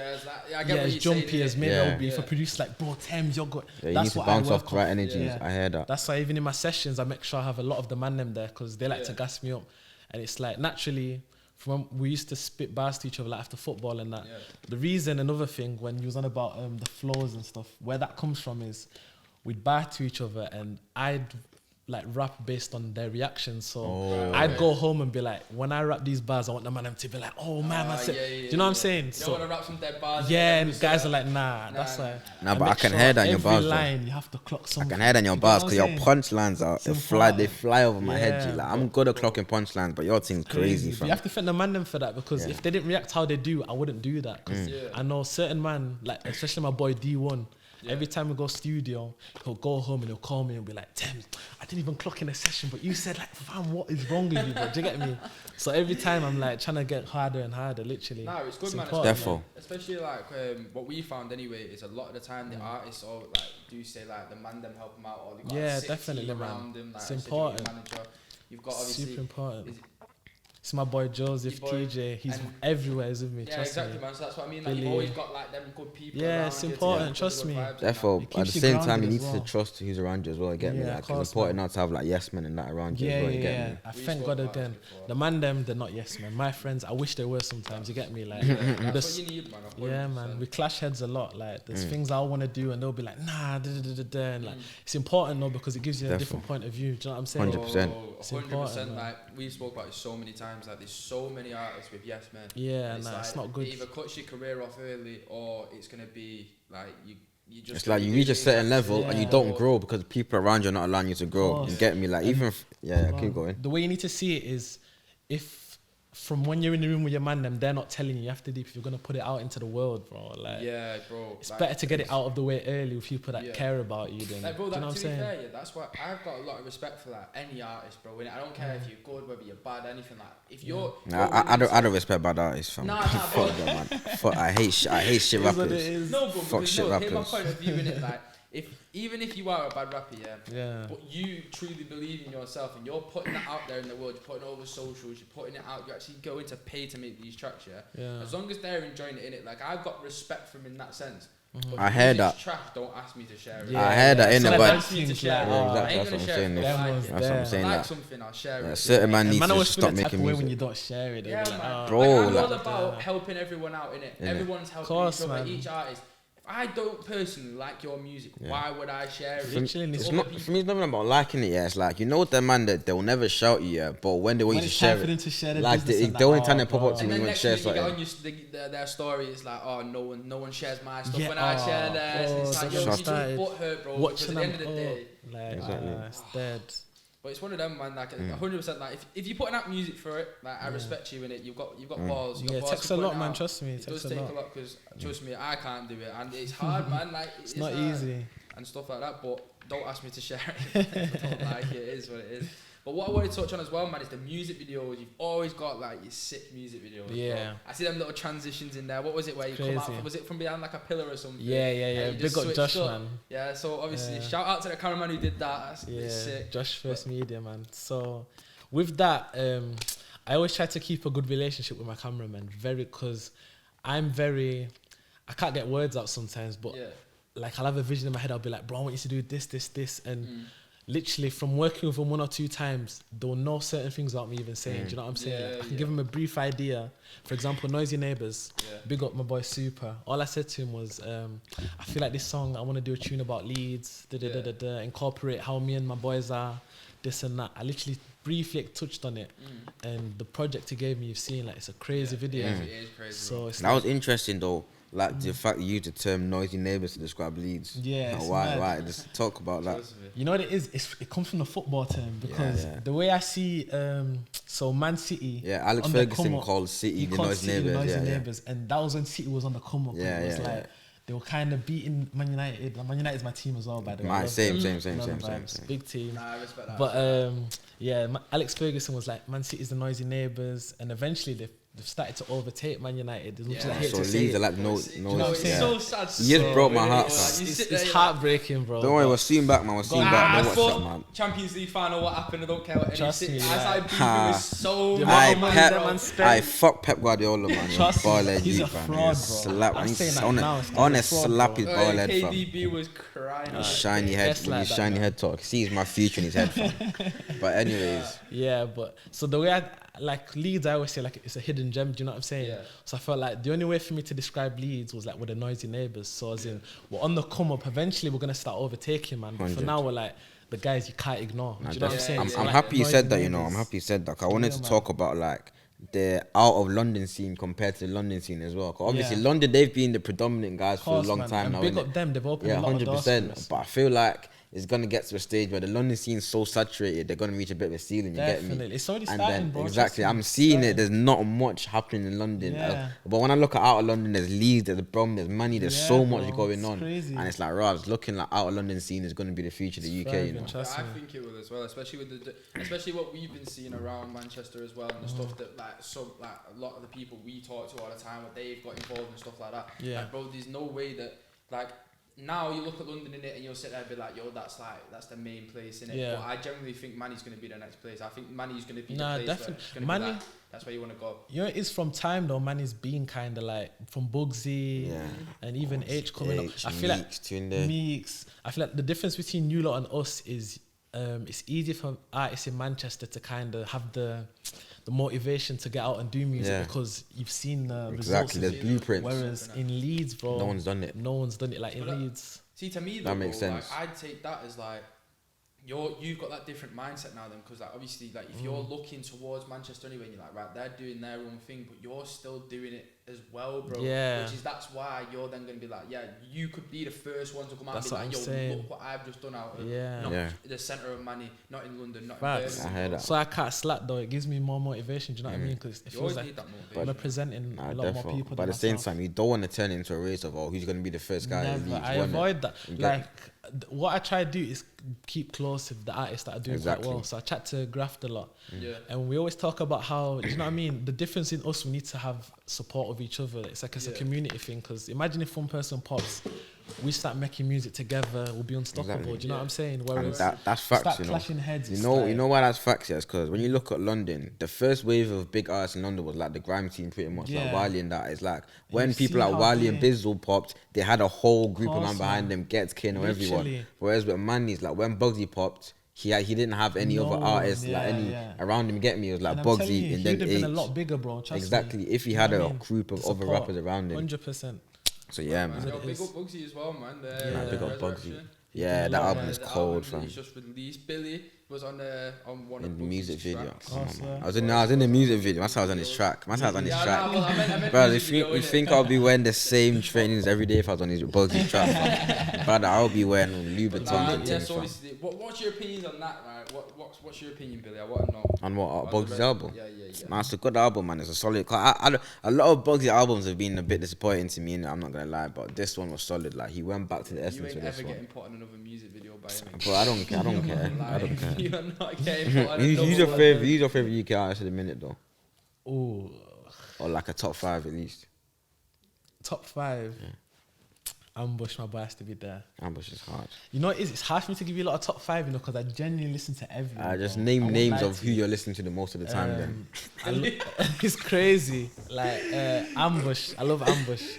I get what as you're jumpy saying, as maybe yeah. I would be if a producer's like, bro, Temz, you're good. Yeah, you That's need to what bounce I off work the right off. energies. Yeah. I heard that. That's why even in my sessions, I make sure I have a lot of the man them there, because they like to gas me up. And it's like, naturally, from when we used to spit bars to each other like after football and that. The reason, another thing, when you was on about the flows and stuff, where that comes from is we'd bar to each other and I'd like rap based on their reactions. So I'd go home and be like, when I rap these bars, I want the man to be like, oh man, that's it. Do you know what I'm saying? You So don't want to rap some dead bars. yeah, and guys are like, nah, that's why. Nah, but I can hear that in your bars, Every though. line you have to clock I something. can hear that in your You bars know because what your I'm punchlines are they fly over my head. Yeah, G. Like I'm good at clocking punchlines, but your thing's crazy, But fam. you have to thank the man them for that, because if they didn't react how they do, I wouldn't do that. Because I know certain man, like especially my boy D1, every time we go studio, he'll go home and he'll call me and be like, Temz, I didn't even clock in a session, but you said like, fam, what is wrong with you, bro? Do you get me? So every time I'm like trying to get harder and harder, literally. No, it's good, man. important, Defo. Especially like what we found anyway is a lot of the time the artists all like do say like the man them help them out, or they got a sick definitely, team man. around them. Like It's I said, you've got important. your manager. You've got obviously Super important. is it It's my boy Joseph, Your boy, TJ. He's and- everywhere. He's with me. Yeah, trust exactly, me. man. So that's what I mean. Like, Billy. you've always got like them good people. Yeah, around it's you to important, get trust good me. vibes and that. Therefore, It at keeps the you same time, grounded you as need well. to trust who's around you as well. Get me? Yeah, Like, of it's course, important man. not to have like yes men and that around you as well. You get me? I We thank spoke God about again. this before. The man them, they're not yes men. My friends, I wish they were sometimes. You get me? Like, That's this- what you need, man. yeah, 100%. man. We clash heads a lot. Like, there's things I want to do, and they'll be like, nah, and like, it's important though because it gives you a different point of view. Do you know what I'm saying? 100%. It's 100%. important, man. Like we've spoke about it so many times. Like there's so many artists with yes men. Yeah, And nah, it's not It good. either cuts your career off early, or it's gonna be like you just. It's like you reach a certain level and you Yeah. don't grow because people around you are not allowing you to grow. course. You get me? Like even keep going. The way you need to see it is if from when you're in the room with your man, them they're not telling you. You have to deep if you're gonna put it out into the world, bro. Like, Yeah, bro. it's like, better to get it out of the way early with people that Yeah. care about you. Then, Like, bro, do you know what I'm to be saying? fair, yeah, that's why I've got a lot of respect for like any artist, bro. I don't care if you're good, whether you're bad, anything like. If you're, I don't respect bad artists, fam. Nah, bro. Fuck that, man. Fuck, I hate shit It is what it rappers. is. No, bro. Fuck Because shit no, here's my rappers. point of view in it. Like, even if you are a bad rapper, Yeah. but you truly believe in yourself and you're putting that out there in the world, you're putting it over socials, you're putting it out, you're actually going to pay to make these tracks, Yeah. As long as they're enjoying it in it, like I've got respect for them in that sense. But I if heard it's that. trash, don't ask me to share it. Yeah. I heard that in So it, that but Ask me to share it. Yeah, exactly, I ain't that's gonna what I'm share saying. it. Them Like ones it. that's what I'm there. saying. Like Like, something, I'll share yeah, it. certain man And needs man to always just feel stop that type making of way when music. you don't share it. They'll Yeah, be like, man. "Oh." Bro, Like, I'm all like- about helping everyone out in it. Innit? Everyone's helping Course, each other, man. each artist. If I don't personally like your music, why would I share it? Literally, to it's It's other not people? for me. It's not even about liking it. Yeah, it's like you know the man that they will never shout you. Yeah, but when they want When you to it's time share for them it, to share their like business and the that, only oh, time they pop bro. up to And me then when next share week you get something. on their story, it's like, oh, no one shares my stuff. Yeah, When I share oh, theirs, bro, it's like, don't yo, get you me just started. butthurt, bro. Watching Because at the end of the day, like, Exactly. it's dead. but it's one of them, man. Like 100%. Like if you're putting out music for it, like I respect you in it. You've got balls. You've Yeah, got it balls takes for a lot, putting man. out. Trust me, It does takes a take lot. a lot because trust me, I can't do it, and it's hard, man. Like It's not easy. and stuff like that. But don't ask me to share it. I don't like it. It is what it is. But what I want to touch on as well, man, is the music videos. You've always got like your sick music videos. Yeah. Bro. I see them little transitions in there. What was it where you come out? Crazy. Was it from behind like a pillar or something? Yeah. And you Big just up switched Josh, up. man. Yeah. So obviously, Yeah. shout out to the cameraman who did that. That's Yeah, it's sick. Josh First Media, man. So with that, I always try to keep a good relationship with my cameraman. Because I can't get words out sometimes, but Yeah. like I'll have a vision in my head. I'll be like, bro, I want you to do this, and literally from working with him 1 or 2 times, they'll know certain things without me even saying. Do you know what I'm saying? Yeah, I can give him a brief idea. For example, Noisy Neighbours. Yeah. Big up my boy Super. All I said to him was, I feel like this song, I want to do a tune about Leeds, incorporate how me and my boys are, this and that. I literally briefly touched on it, and the project he gave me, you've seen, like it's a crazy video. It is crazy. So it's That was interesting though. Like the fact you used the term noisy neighbours to describe Leeds. Yeah, Like, it's why? mad. Why? Just talk about that. You know what it is? It comes from the football term because Yeah. the way I see, so Man City. Yeah, Alex on the Ferguson come up, called City he the called noisy City the neighbours. noisy Yeah, neighbours, and that was when City was on the come up. Yeah, and it was yeah, like yeah. they were kind of beating Man United. Like, Man United is my team as well, by the way. I Mine, love same, them. same, You know same, the same, vibes. same. Big team. Nah, I respect that. But yeah, Alex Ferguson was like, Man City's the noisy neighbours, and eventually they've started to overtake Man United. As much as I hate So to say Leeds it. are like no, you know, no. it's Yeah. so sad. You just broke my heart, Like, fam. you sit there, It's you're like, heartbreaking, bro. Don't worry, but- we're soon back, man. We're soon back. I Don't watch that, thought man. Champions League final, what happened? I don't care what any Trust city. me, As like- I beat him with so The much I amount of money, money Pep, that bro. man spent. I fuck Pep Guardiola, man. Trust me, Ball head he's deep, a man. fraud, bro. Slap. I'm I need saying to that now, he's on a a fraud, slap bro. his ball head, fam. KDB was crying. His shiny head, Yes, with like his that, shiny man. head talk. He sees my future in his head, fam. But anyways, Yeah, but so the way I like Leeds, I always say like it's a hidden gem. Do you know what I'm saying? Yeah. So I felt like the only way for me to describe Leeds was like with the noisy neighbours. So as in we're on the come up. Eventually we're gonna start overtaking, man. But for 100. now we're like the guys you can't ignore. Do you know what I'm saying? I'm, So I'm like happy you noisy said that. You know, I'm neighbours. happy you said that. 'Cause I wanted Yeah, to man. talk about like the out of London scene compared to the London scene as well. 'Cause obviously Yeah. London, they've been the predominant guys for a Course, long man. time And now. big innit? up them. They've opened Yeah, a lot of doors for 100%. us. But I feel like it's gonna get to a stage where the London scene's so saturated, they're gonna reach a bit of a ceiling. You get me? Definitely. It's already And starting, then bro. exactly, Trust me. I'm seeing it. Starting. There's not much happening in London. Yeah. But when I look at out of London, there's Leeds, there's Brom, there's money, there's so Yeah, much bro, going it's on, crazy. and it's like, right, it's looking like out of London scene is gonna be the future of the UK. You thriving, know? trust I me. think it will as well, especially with especially what we've been seeing around Manchester as well, and the stuff that like a lot of the people we talk to all the time, what they've got involved and stuff like that. Yeah. Like, bro, there's no way that like now you look at London in it and you'll sit there and be like, yo, that's the main place in it. Yeah. But I generally think Manny's going to be the next place. I think Manny's going to be Nah, the place definitely. where it's going to be that's where you want to go. You know, it's from time though. Manny's been kind of like from Bugsy and even H coming up. I feel Meeks. I feel like the difference between you lot and us is it's easier for artists in Manchester to kind of have the motivation to get out and do music because you've seen the results. There's blueprints. Whereas in Leeds, bro, no one's done it. No one's done it like in Leeds. See, to me, though, that makes sense. Like, I'd take that as like you've got that different mindset now, then, because like obviously, like if you're looking towards Manchester anyway, and you're like, right, they're doing their own thing, but you're still doing it as well, bro. Yeah. That's why you're then gonna be like, yeah, you could be the first one to come out and be like, yo, saying. look what I've just done out of the centre of Manny, not in London, not in Birmingham. I heard that. So I can't slack though. It gives me more motivation. Do you know what I mean? Because it feels like we're presenting a lot more people. But at the same time, you don't want to turn it into a race of who's going to be the first guy. Never. I avoid that. Like what I try to do is keep close with the artists that are doing quite well. So I chat to Graft a lot, and we always talk about how, do you know what I mean? The difference in us, we need to have support of each other. It's like it's a community thing. Because imagine if one person pops, we start making music together, we'll be unstoppable. Do you know what I'm saying? Whereas that's facts. start clashing heads. You know why that's facts? Yes, because when you look at London, the first wave of big artists in London was like the grime team, pretty much like Wiley and that. It's like when people like Wiley and Bizzle popped, they had a whole group of men behind them, Gets, Kano, everyone. Whereas with Manny's, like when Bugsy popped, he didn't have any other artists around him. Get me? It was like Bugsy and then he'd have been a lot bigger, bro. Exactly. If he had a group of other rappers around him, 100%. So yeah, man. Big up Bugsy as well, man. Big up Bugsy. Yeah, that album is cold, fam. He's just released. Billy was on one in of the music video. Tracks. I was in the music video. That's how I was on his track. Bro, you think I'll be wearing the same trainings every day if I was on his Bugsy track? But I'll be wearing Louboutins and things. So obviously, what's your opinion on that, right? What's your opinion, Billy? I want to know. On what? Bugsy's album? Yeah. Man, it's a good album, man. It's a solid. A lot of Bugsy albums have been a bit disappointing to me, and I'm not gonna lie, but this one was solid. Like he went back to the essence of this one. You ain't ever getting put on another music video by him. Bro, I don't care. You're not getting put on Who's your favorite UK artist at the minute, though? Oh, or like a top 5 at least. Top 5. Yeah. Ambush, my boy, has to be there. Ambush is hard. You know, it's hard for me to give you a lot of top 5, you know, because I genuinely listen to everyone. I just name names of who you're listening to the most of the time. Then it's crazy. Like Ambush, I love Ambush.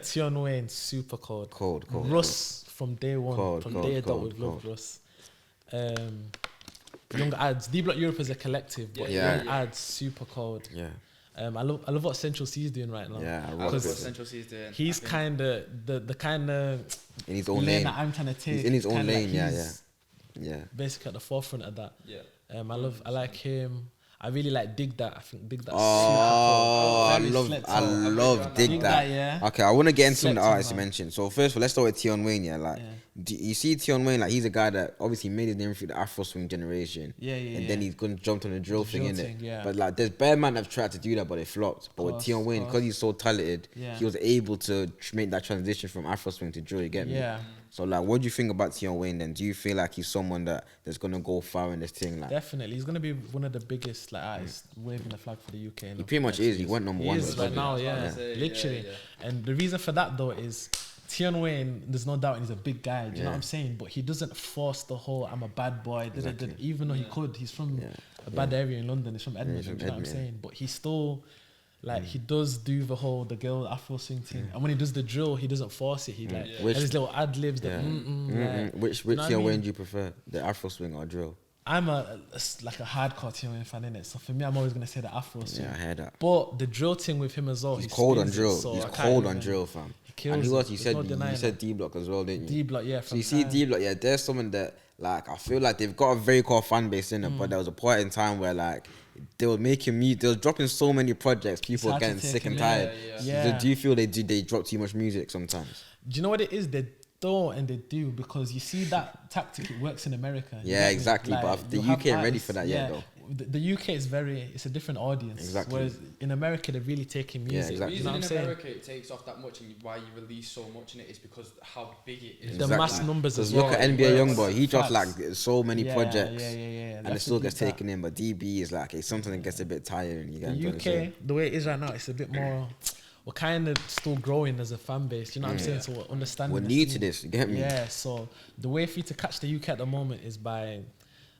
Tion Wayne, super cold. Cold. Russ from day one, from day dot, we've loved Russ. Young Ads, D Block Europe is a collective, but Young Ads, super cold. Yeah. I love what Central C is doing right now. Yeah, I love what Central C is doing. He's kind of the kind of in his own lane that I'm trying to take. He's in his own lane, yeah. Basically at the forefront of that. Yeah. I like him. I really like Dig That. I think Dig That. I love Dig That. Yeah. Okay, I want to get into some of the artists you mentioned. So first of all, let's start with Tion Wayne. You see Tion Wayne, like he's a guy that obviously made his name through the Afro swing generation. And then he's gonna jump on the drill thing, innit? Yeah. But like, there's bare man that have tried to do that, but it flopped. But with Tion Wayne, because he's so talented, he was able to make that transition from Afro swing to drill. You get me? Yeah. So like, what do you think about Tion Wayne then? Do you feel like he's someone that's gonna go far in this thing? Like, definitely, he's gonna be one of the biggest like artists waving the flag for the UK. He pretty much is. He went number 1 right now, literally. And the reason for that though is Tion Wayne. There's no doubt he's a big guy. Do you know what I'm saying? But he doesn't force the whole "I'm a bad boy." Even though he could, he's from a bad area in London. He's from Edmonton. Do you know what I'm saying? But he still. Like he does do the girl Afro swing thing, and when he does the drill, he doesn't force it. He has his little ad libs. Which Tion Wayne do you prefer, the Afro swing or drill? I'm a hardcore Tion Wayne fan, innit? So for me, I'm always gonna say the Afro swing. Yeah, I heard that. But the drill thing with him as well. He's cold on drill. He's cold on drill, fam. And who else? You said D Block as well, didn't you? D Block, yeah. So you see D Block, there's someone that like I feel like they've got a very core fan base in it, but there was a point in time where like they were making music, they were dropping so many projects, people were getting sick and tired. Do you feel they drop too much music sometimes? Do you know what it is? They don't and they do, because you see that tactic, it works in America. Yeah, exactly. Like, but the UK ain't ready for that yet though. The UK is it's a different audience. Exactly. Whereas in America, they're really taking music. Yeah, exactly. The reason in America it takes off that much and why you release so much in it is because how big it is. The mass numbers as well. Look at NBA Youngboy. He drops like so many projects. And it still gets taken in. But DB is like, it's something that gets a bit tiring. The UK, the way it is right now, it's a bit more we're kind of still growing as a fan base. You know what I'm saying? So we're understanding. We're new to this. You get me? Yeah. So the way for you to catch the UK at the moment is by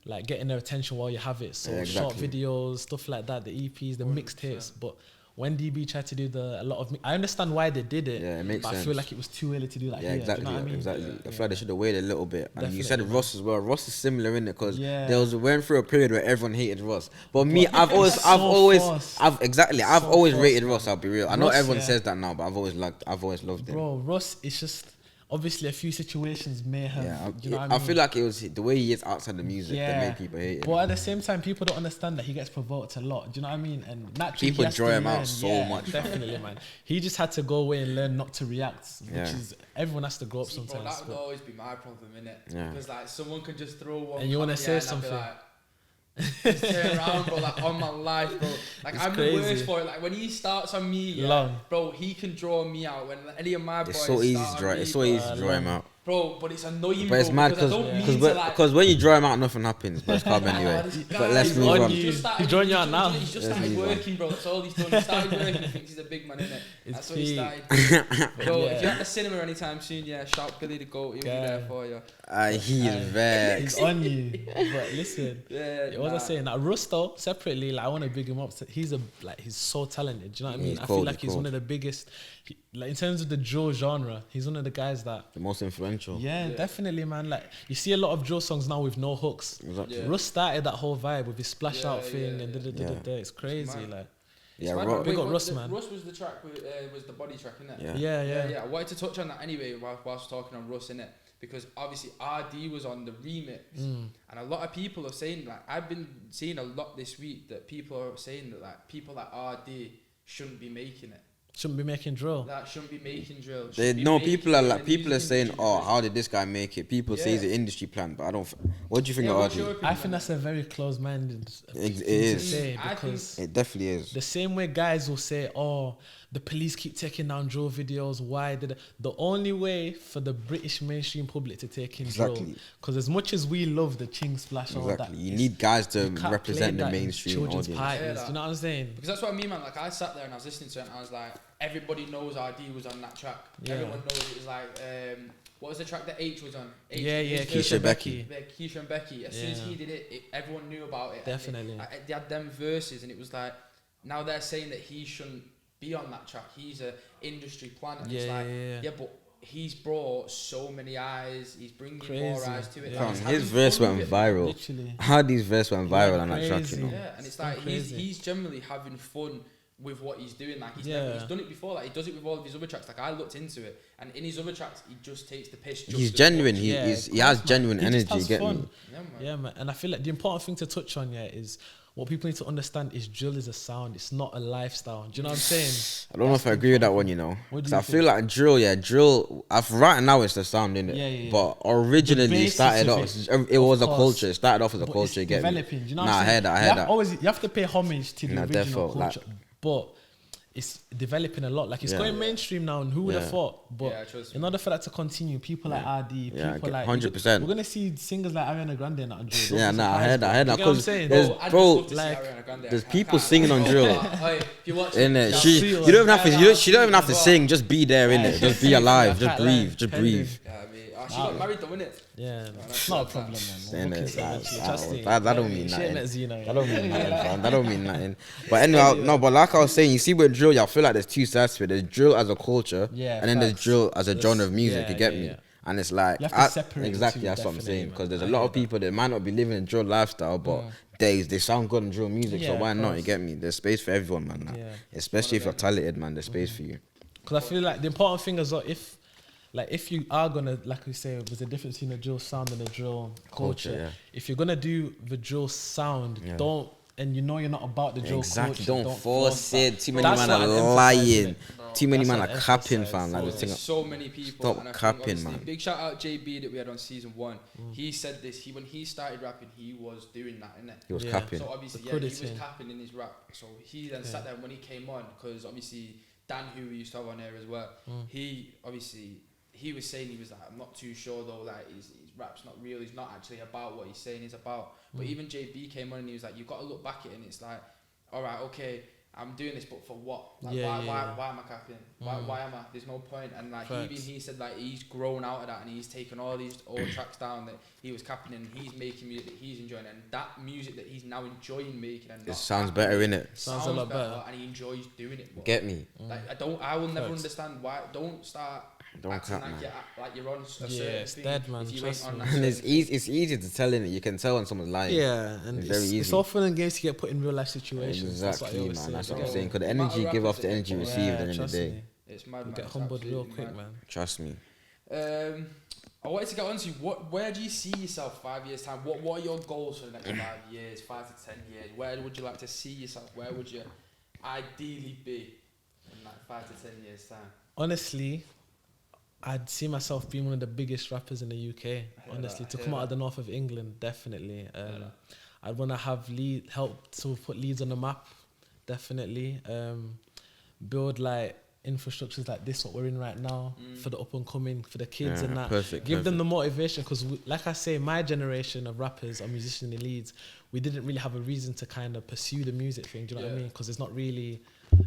like getting their attention while you have it. So short videos, stuff like that, the EPs, the mixtapes. But when DB tried to do I understand why they did it. Yeah, it makes sense. But I feel like it was too early to do that. Yeah, exactly. Do you know what I mean? Exactly. Yeah. I feel like they should have waited a little bit. And Definitely, you said Ross as well. Ross is similar in it because Yeah. there was went through a period where everyone hated Ross. But me, I've always rated Ross. I'll be real. I know Ross, everyone yeah. says that now, but I've always loved him. Bro, Ross is just obviously a few situations may have. You know what I I mean? feel like it was the way he is outside the music that made people hate him. But at the same time, people don't understand that he gets provoked a lot. Do you know what I mean? And naturally, People he has draw to him out learn. so much. Definitely, man. He just had to go away and learn not to react, which is everyone has to grow up sometimes. Bro, that would always be my problem, innit? Yeah. Because like someone could just throw one. And you want to say and something. I'd be like, just turn around, bro, like on my life, bro. Like It's I'm crazy. the worst for it. Like when he starts on me, bro, he can draw me out. When any of my boys It's so easy start to on draw. me, It's so easy to draw him out. bro. But it's annoying, But it's bro, mad because I don't mean to, like, because when you draw him out, nothing happens. But it's calm anyway. But let's move on. He's drawing you out now. He's just started working, bro. That's all he's done. He started working. He thinks he's a big man, innit? That's what he peak. started. Bro, if you're at the cinema anytime soon, shout Billy the Goat. He'll be there for you. He is vexed. He's on you. But listen, what was I nah. saying? Like Rusto, separately, like I want to big him up. He's so talented. Do you know what I mean? I feel cold, like he's one of the biggest. Like in terms of the drill genre, he's one of the guys that. The most influential. Yeah, definitely, man. Like you see a lot of drill songs now with no hooks. Exactly. Russ started that whole vibe with his splash out thing and it's crazy. Like Yeah, we got Russ, man. Russ was the track was the body track, innit? Yeah. I wanted to touch on that anyway whilst talking on Russ, innit? Because obviously RD was on the remix, and a lot of people are saying, like, I've been seeing a lot this week that people are saying that like people like RD shouldn't be making it. Shouldn't be making drill. That shouldn't be making drill. People are saying, "Oh, how did this guy make it?" People say it's an industry plan, but I don't. What do you think of RD? I think that's a very close-minded thing to say because it definitely is. The same way guys will say, "Oh, the police keep taking down drill videos. Why did the only way for the British mainstream public to take in drill? Because as much as we love the Ching Splash, all that, you need guys to represent the mainstream children's audience. parties. Do you know what I'm saying? Because that's what I mean, man. Like I sat there and I was listening to it, and I was like, everybody knows RD was on that track. Everyone knows it was like, what was the track that H was on? Keisha and Becky. Keisha and Becky. As soon as he did it, everyone knew about it. Definitely. They had them verses, and it was like, now they're saying that he shouldn't be on that track. He's a industry plant, and it's like, but he's brought so many eyes. He's bringing more eyes to it. Like, his verse went viral. Literally. Hardy's verse went viral on that track, you know. Yeah, and it's like he's generally having fun with what he's doing. Like he's done it before. Like he does it with all of his other tracks. Like I looked into it, and in his other tracks, he just takes the piss. He's genuine. He has genuine energy. Get me? Yeah, man. And I feel like the important thing to touch on is what people need to understand is drill is a sound. It's not a lifestyle. Do you know what I'm saying? I don't know if I agree with that one, you know. Because I feel like drill. Right now it's the sound, innit? Yeah. But originally it started off. It was a culture. It started off as a culture. Get me? Developing. Do you know what I'm saying? I heard that. You have to pay homage to the original culture, but it's developing a lot. Like it's going mainstream now, and who would have thought? But in order for that to continue, people like RD, people like 100%. we're gonna see singers like Ariana Grande and that drill. I heard that. You know what I'm saying? There's people singing on drill. If you watch it, she don't even have to sing. Just be there, innit? Just be alive. Just breathe. She got married though, innit? Yeah, it's not a problem, man. That don't mean nothing. That don't mean nothing. But anyway, but like I was saying, you see with drill, I feel like there's two sides to it. There's drill as a culture, and then there's drill as a genre of music. You get me? And it's like exactly that's what I'm saying. Because there's a lot of people that might not be living a drill lifestyle, but they sound good in drill music. So why not? You get me? There's space for everyone, man. Especially if you're talented, man. There's space for you. Because I feel like the important thing is that if you are gonna, like we say, there's a difference between the drill sound and the drill culture. If you're gonna do the drill sound, don't, and you know you're not about the drill culture. Don't force it. Too many men are lying. Too many men are capping, fam. There's so many people. Stop capping, man. Big shout out JB that we had on season 1. He said this. When he started rapping, he was doing that, innit? He was capping. So obviously, he was capping in his rap. So he then sat there when he came on, because obviously Dan, who we used to have on there as well, he was saying, he was like, I'm not too sure though, like his rap's not real, he's not actually about what he's saying he's about. But even JB came on and he was like, you've got to look back at it, and it's like, alright, okay, I'm doing this, but for what? Like, Yeah, why am I capping? Why am I? There's no point. And like he said, like he's grown out of that, and he's taken all these old tracks down that he was capping, and he's making music that he's enjoying, and that music that he's now enjoying making. And It sounds better, innit? Sounds a lot better. and he enjoys doing it. But Get me? like I will never understand why. Don't start. Don't acting cap, man. like you're on a certain it's thing dead, man. if you Trust ain't on me. that And it's certain easy. It's easy to tell, innit? You can tell when someone's lying. Yeah, and It's very it's easy. all fun and games to get put in real life situations. Exactly, That's what I man. always That's say, what I'm bro. saying. Because the No matter energy give rappers off the that energy get- received at the end of trust the day. thing. It's mad, You man. get It's humbled real absolutely quick, mad. man. Trust me. I wanted to get on to where do you see yourself 5 years time? What are your goals for the next 5 years, 5 to 10 years? Where would you like to see yourself? Where would you ideally be in like 5 to 10 years time? Honestly, I'd see myself being one of the biggest rappers in the UK. Honestly, to come out of the north of England, definitely. I'd want to have help to put Leeds on the map, definitely. Build like infrastructures like this, what we're in right now, for the up and coming, for the kids and that. Give them the motivation, because like I say, my generation of rappers or musicians in Leeds, we didn't really have a reason to kind of pursue the music thing. Do you know what I mean? Because there's not really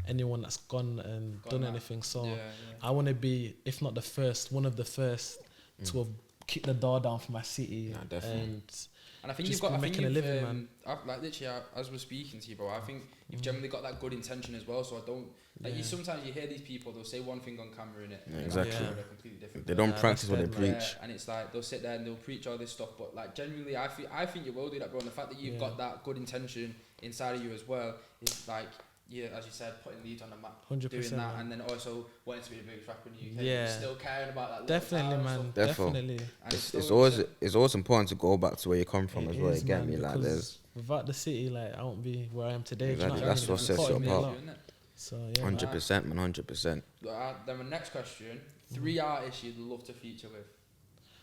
anyone that's gone and done anything. So I want to be, if not the first, one of the first to have kicked the door down for my city. And I think just you've got making a living, man. Like literally, as we're speaking to you, bro, I think you've generally got that good intention as well. So I don't like you. Sometimes you hear these people, they'll say one thing on camera in it, Exactly. they're completely different. They don't practice what they dead, preach. And it's like they'll sit there and they'll preach all this stuff, but like genuinely, I think you will do that, bro. And the fact that you've got that good intention inside of you as well is like, yeah, as you said, putting Leeds on the map, 100%, doing that, man. and then also wanting to be the biggest rapper in the UK. Yeah. Still caring about that. Definitely, little town man. and stuff. Definitely. And It's always important to go back to where you come from as well. is, You get man, me? Like because there's without the city, like I won't be where I am today. Exactly, Do you know that's what I what mean? sets It's you taught me a apart. lot. So yeah, 100%, man. 100%. Then my next question: 3 artists you'd love to feature with.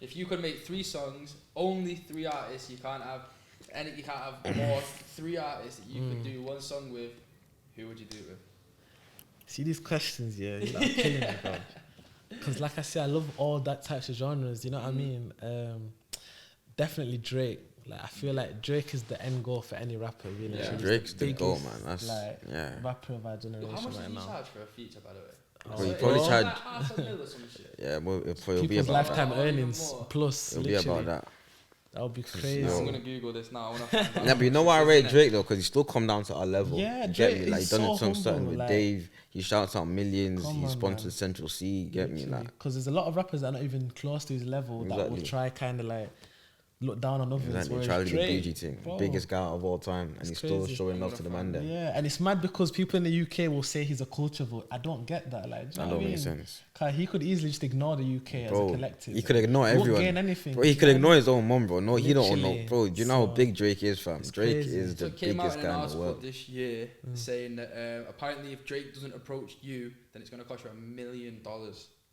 If you could make 3 songs, only 3 artists. You can't have more. 3 artists that you could do one song with. Who would you do it with? see these questions, yeah, you're like killing me, bro. Because like I said, I love all that types of genres. You know what I mean? Definitely Drake. Like I feel like Drake is the end goal for any rapper, really. Yeah, He's Drake's the goal, biggest, man. That's rapper of our generation How much right did you now. charge for a feature, by the way? Well, you So probably it's charge- like $500,000 or some shit. Yeah, well, it'll be People's about lifetime that. earnings More. plus, It'll be literally. about that. That would be Yo. crazy. I'm gonna Google this now. I wanna find out Yeah, but you know why I how much rate this is, Drake though? Because he still come down to our level. Yeah, You Drake get me? Like he is done so it something humble, with like- Dave. He shouts out millions. Come He on, sponsored man. Central C. Get me? Like Because there's a lot of rappers that are not even close to his level that Exactly. will try kind of like look down on others. exactly. whereas Try to do the Drake, bougie thing. bro, Biggest guy of all time, and he's still crazy. showing love to the man there. Yeah, and it's mad because people in the UK will say he's a culture vote. I don't get that. Like, do you know That what I don't mean? make sense. 'Cause he could easily just ignore the UK as a Bro, collective. he could ignore He won't everyone. gain anything. Bro, he do you could know ignore what his own mum, bro. No, he don't know. Literally. Bro, do you know how So, big Drake is, fam? it's Drake crazy. is So the it came out biggest in an guy in the article world. this year saying that apparently if Drake doesn't approach you, then it's going to cost you $1 million.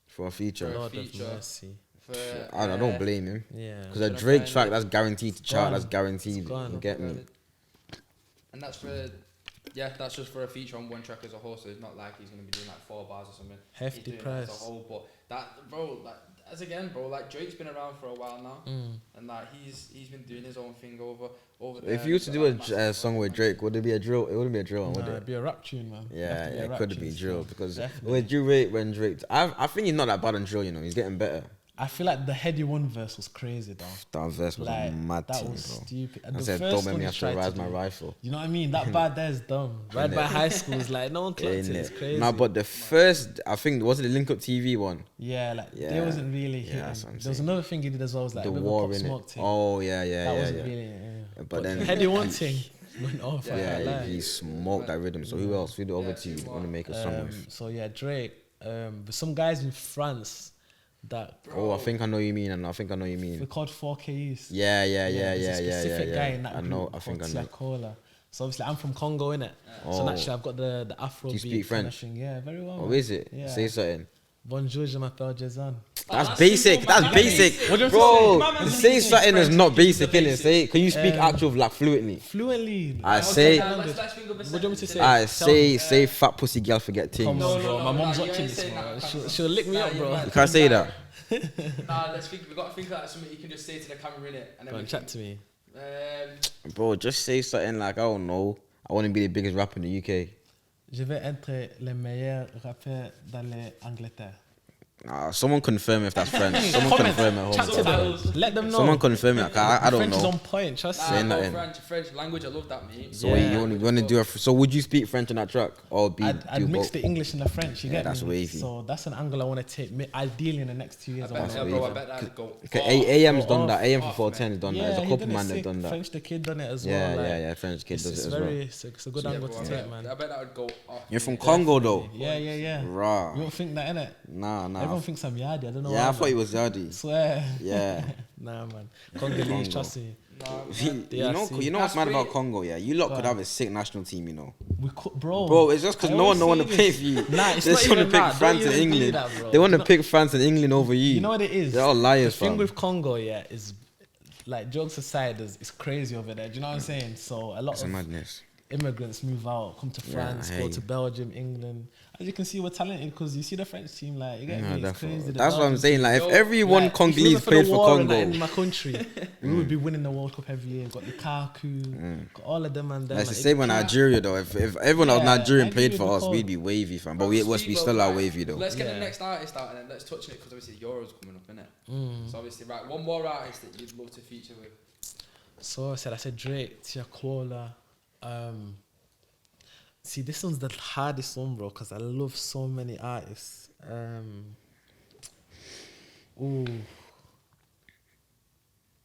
For a feature. For- Lord of feature. mercy. For, I don't blame him. Yeah. Because a Gonna Drake find track, it. that's guaranteed to chart. gone. That's guaranteed. It's gone. You get me? And that's for, that's just for a feature on one track as a whole. So it's not like he's going to be doing like 4 bars or something. Hefty He's doing it as a price. whole. But that, bro, like, as again, bro, like Drake's been around for a while now, and like he's been doing his own thing over there. If you used to do a song with Drake, would it be a drill? It wouldn't be a drill, would Nah, it? it'd be a rap tune, man. Yeah, Have to be a it rap could tune be still. drill because Definitely. when Drake, I think he's not that bad on drill. You know, he's getting better. I feel like the Heady One verse was crazy, though. That verse was Like, mad that to me, was bro. stupid. And I the said, first don't make one me he have to tried rise to my do- rifle. You know what I mean? That bar there is dumb. Right by Innit? high school is like, no one clocked it. It's Innit? crazy. Nah, but the first, I think, was it the Link Up TV one? Yeah, like, Yeah. they wasn't really Yeah, hitting. that's what I'm There was saying. another thing he did as well, was like The a bit of a war Pop in Smoke it. thing. Oh yeah, That wasn't yeah. really, yeah. But then Heady One thing went off. I yeah, can't lie. he smoked that rhythm. So who else? Who the other two you want to make a song with? So yeah, Drake. But some guys in France that Oh, I think I know what you mean, and I think I know what you we mean. called 4Ks. Yeah. There's a specific guy in that I group know. I think I called know. Tiakola. So obviously I'm from Congo, innit? So Oh. naturally I've got the Afro Do you beat speak kind of French? thing. Yeah, very well. Oh, man. is it? Yeah. Say something. Bonjour, je m'appelle Jason. That's that's basic. simple, man. That's That's basic, basic. What do you bro. have to Say something is not basic, innit? basic. Say, can you speak Um, actual like fluently? Fluently. I like, say- Let's think of a What do you want me to sentence. say? I Tell me. say fat pussy girl forget things. Come No, on, no, bro. no, My no, mom's you watching ain't this, saying bro. that, She'll lick me Nah, up, you're bro. mad. You can't say that. Nah, let's think. We got to think of like something you can just say to the camera in it, and then Go we and chat to me. can- Bro, just say something like, I don't know, I want to be the biggest rapper in the UK. Je vais être le meilleur rappeur dans l'Angleterre. Someone confirm if that's French. Someone confirm at Chat to home. them. Let them know. Someone confirm it. I don't French is know. on point. Trust Saying me. that in. French language, I love that, mate. So you want to do so would you speak French on that track or be? I'd do mix both? the English and the French. You Yeah, get that's me? wavy. So that's an angle I want to take. Ideally, in the next 2 years, I want to. I bet that'd go. AM's done that. AM for off, 410's done that. There's a he couple done it man that sick. done that. French the Kid done it as well. Yeah, like, yeah. French kid does It's it as well. it's a good angle to take, man. I bet that would go off. You're from Congo though. Yeah. Raw. You don't think that, innit? Nah. Everyone thinks I'm Yadi. I don't know. Yeah, I why, thought he was Yardi. Swear. Yeah. Nah, man. Congolese, trust me. You know what's mad about great. Congo? Yeah, you lot could have a sick national team. You know, We could, bro. bro. It's just because no one want to pay for you. Nah, it's They not just want to even pick that. France Don't and even do England. that, bro. They want to You know- pick France and England over you. You know what it is? They're all liars, The thing fam. with Congo, yeah, is like jokes aside, it's crazy over there. Do you know what I'm saying? So a lot It's a of madness. immigrants move out, come to France, I go hear to you. Belgium, England. As you can see, we're talented because you see the French team, like, you get No, me? It's definitely. crazy. The That's what I'm Belgian saying. Like, if Yo, everyone Like, if it Congolese wasn't for played the for war and that Congo, in my country, we would be winning the World Cup every year. Got Lukaku, got all of them and them. that's the like, same with Nigeria though. If everyone else Yeah, Nigerian played Nigeria for would us, be we'd cold. be wavy, fam. But we still are wavy though. Let's get Yeah. the next artist out and then let's touch on it because obviously Euro's coming up, innit? So obviously, right, one more artist that you'd love to feature with. So I said Drake, Tiakola. See, this one's the hardest one, bro, because I love so many artists.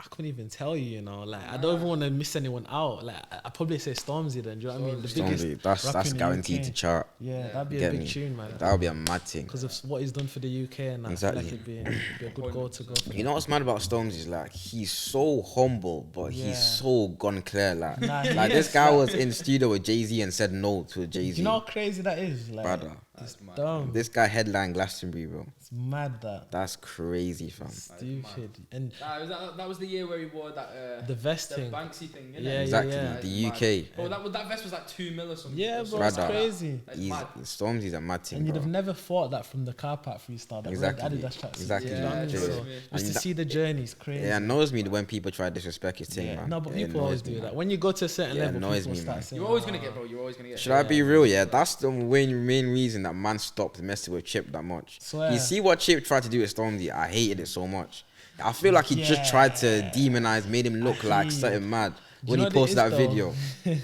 I couldn't even tell you, you know. Like, I don't even want to miss anyone out. Like, I probably say Stormzy then. Do you know what I mean? The Stormzy, biggest that's rapper in the guaranteed UK. to chart. Yeah, that'd be a Get big me? tune, man. That would be a mad thing. Because of what he's done for the UK, and Exactly. I feel like it'd be a good goal to go for. You know what's mad about Stormzy is like he's so humble, but Yeah. he's so gone clear. Like, Nah, he like is, this guy like- was in the studio with Jay-Z and said no to Do Jay-Z. you know how crazy that is? Like, Brother, it's dumb. this guy headlined Glastonbury, bro. It's mad that. That's crazy, fam. Stupid. And That was the year where he wore that the vest the thing. Banksy thing, innit? Yeah, Exactly, yeah. the UK. Bro, that vest was like $2 million or something. Yeah, or bro, something it's Brother. like that. crazy. That's He's, mad. Stormzy's a mad thing, And you'd bro. have never thought that from the car park freestyle. That Exactly. Red Adidas tracksuit. Exactly. Do you know what I mean? Yeah, So trust me. just to And see the journey is crazy. Yeah, it annoys me when people try to disrespect his thing, Yeah. man. No, but It people always annoys me, do that. man. When you go to a certain Yeah, it level, annoys people me, start man. saying, You're always gonna get, bro. You're always gonna get. Should I be real? Yeah, that's the main reason that man stopped messing with Chip that much. Swear. You see what Chip tried to do with Stormzy? I hated it so much. I feel like he just tried to demonize, made him look like Agreed. something mad Do when you he know what posted it that is, video. though?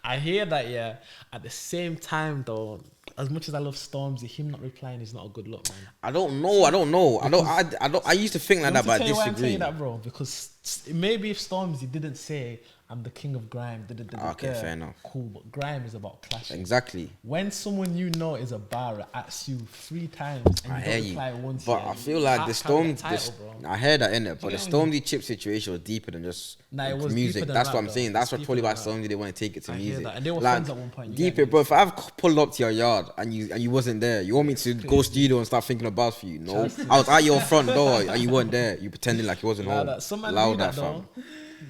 I hear that, yeah. At the same time, though, as much as I love Stormzy, him not replying is not a good look, man. I don't know. I used to think like that, but I Why I'm telling disagree. you that, bro? Because maybe if Stormzy didn't say, I'm the king of grime, Okay, fair enough. Cool, but grime is about clashing. Exactly. When someone you know is a barra asks you 3 times and I you hear don't you, reply once, but yeah, I feel you like can't the carry Storm. that title, bro. I heard that in it, but the get what I Stormzy Chip situation was deeper than just Nah, it was music. deeper than That's rap, what I'm though. saying. That's It's what deeper probably why than rap. Stormzy they want to take it to I hear music. that. And they were Like, friends at one point, you deeper, get me? bro. If I've pulled up to your yard and you wasn't there, you want me to go studio and start thinking about for you? No, I was at your front door and you weren't there. You pretending like you wasn't home. Some man Allow do that, that, though. fam.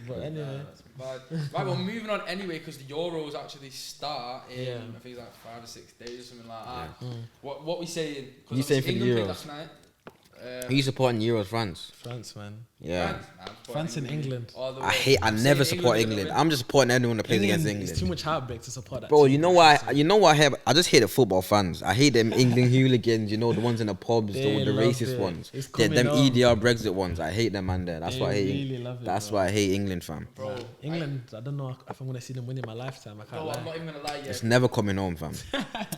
But anyway. Right, well, moving on anyway, because the Euros actually start in, Yeah. I think it's like 5 or 6 days or something like that. What we saying? 'Cause You saying for the England played Euros? last night. Who you supporting Euros, France? France, man. Yeah. France, nah, I'm supporting France and England. all the I way. I I'm never saying support are England. gonna I'm just supporting anyone that plays against It's England. too much heartbreak to support that. Bro, team. you know why? You know what? I just hate the football fans. I hate them England hooligans. You know the ones in the pubs, They the love racist it. ones. It's Yeah, them coming on. EDR Brexit ones. I hate them, man. There. That's They why I hate. really love it, That's bro. why I hate England, fam. Bro, England, I don't know if I'm gonna see them win in my lifetime. I can't bro, I'm lie. not even gonna lie yet. It's never coming home, fam.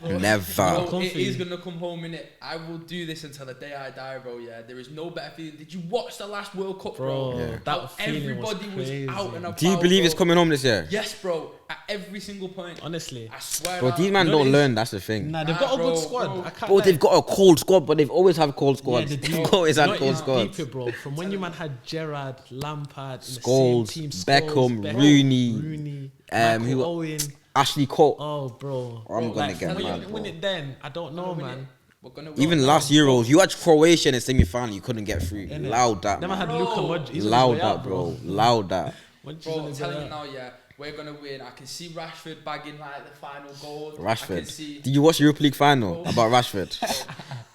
Never. Bro, it Comfy. is gonna come home in it. I will do this until the day I die, bro. Yeah, there is no better feeling. Did you watch the last World Cup, bro? Bro, Yeah. that How feeling was everybody crazy. was out and about. Do you believe it's bro. coming home this year? Yes, bro. At every single point. Honestly. I swear. Bro, that. these man You know don't this- learn. That's the thing. Nah, they've Nah, got a bro, good squad. bro. I can't Bro, lie. they've got a cold squad, but they've always had cold squads. Yeah, they do. They've always had You know, cold it's squads. deeper, bro. From when you man had Gerrard, Lampard, in Scholes, the same team, Beckham, Rooney, Rooney, who- Michael Owen. Ashley Cole. Oh, bro. I'm gonna get when mad, you win bro. it then, I don't know, Win it. man. We're gonna win Even it. last Euros, you had Croatia in the semi-final. You couldn't get through. Innit? Loud that, Then I man. had Luka Modric. He's on his Loud way that, out, bro. Loud that. Modric is Bro, on I'm his way telling you out. now, yeah, we're gonna win. I can see Rashford bagging like the final goal. I can Rashford. see. Did you watch the Europa League final about Rashford?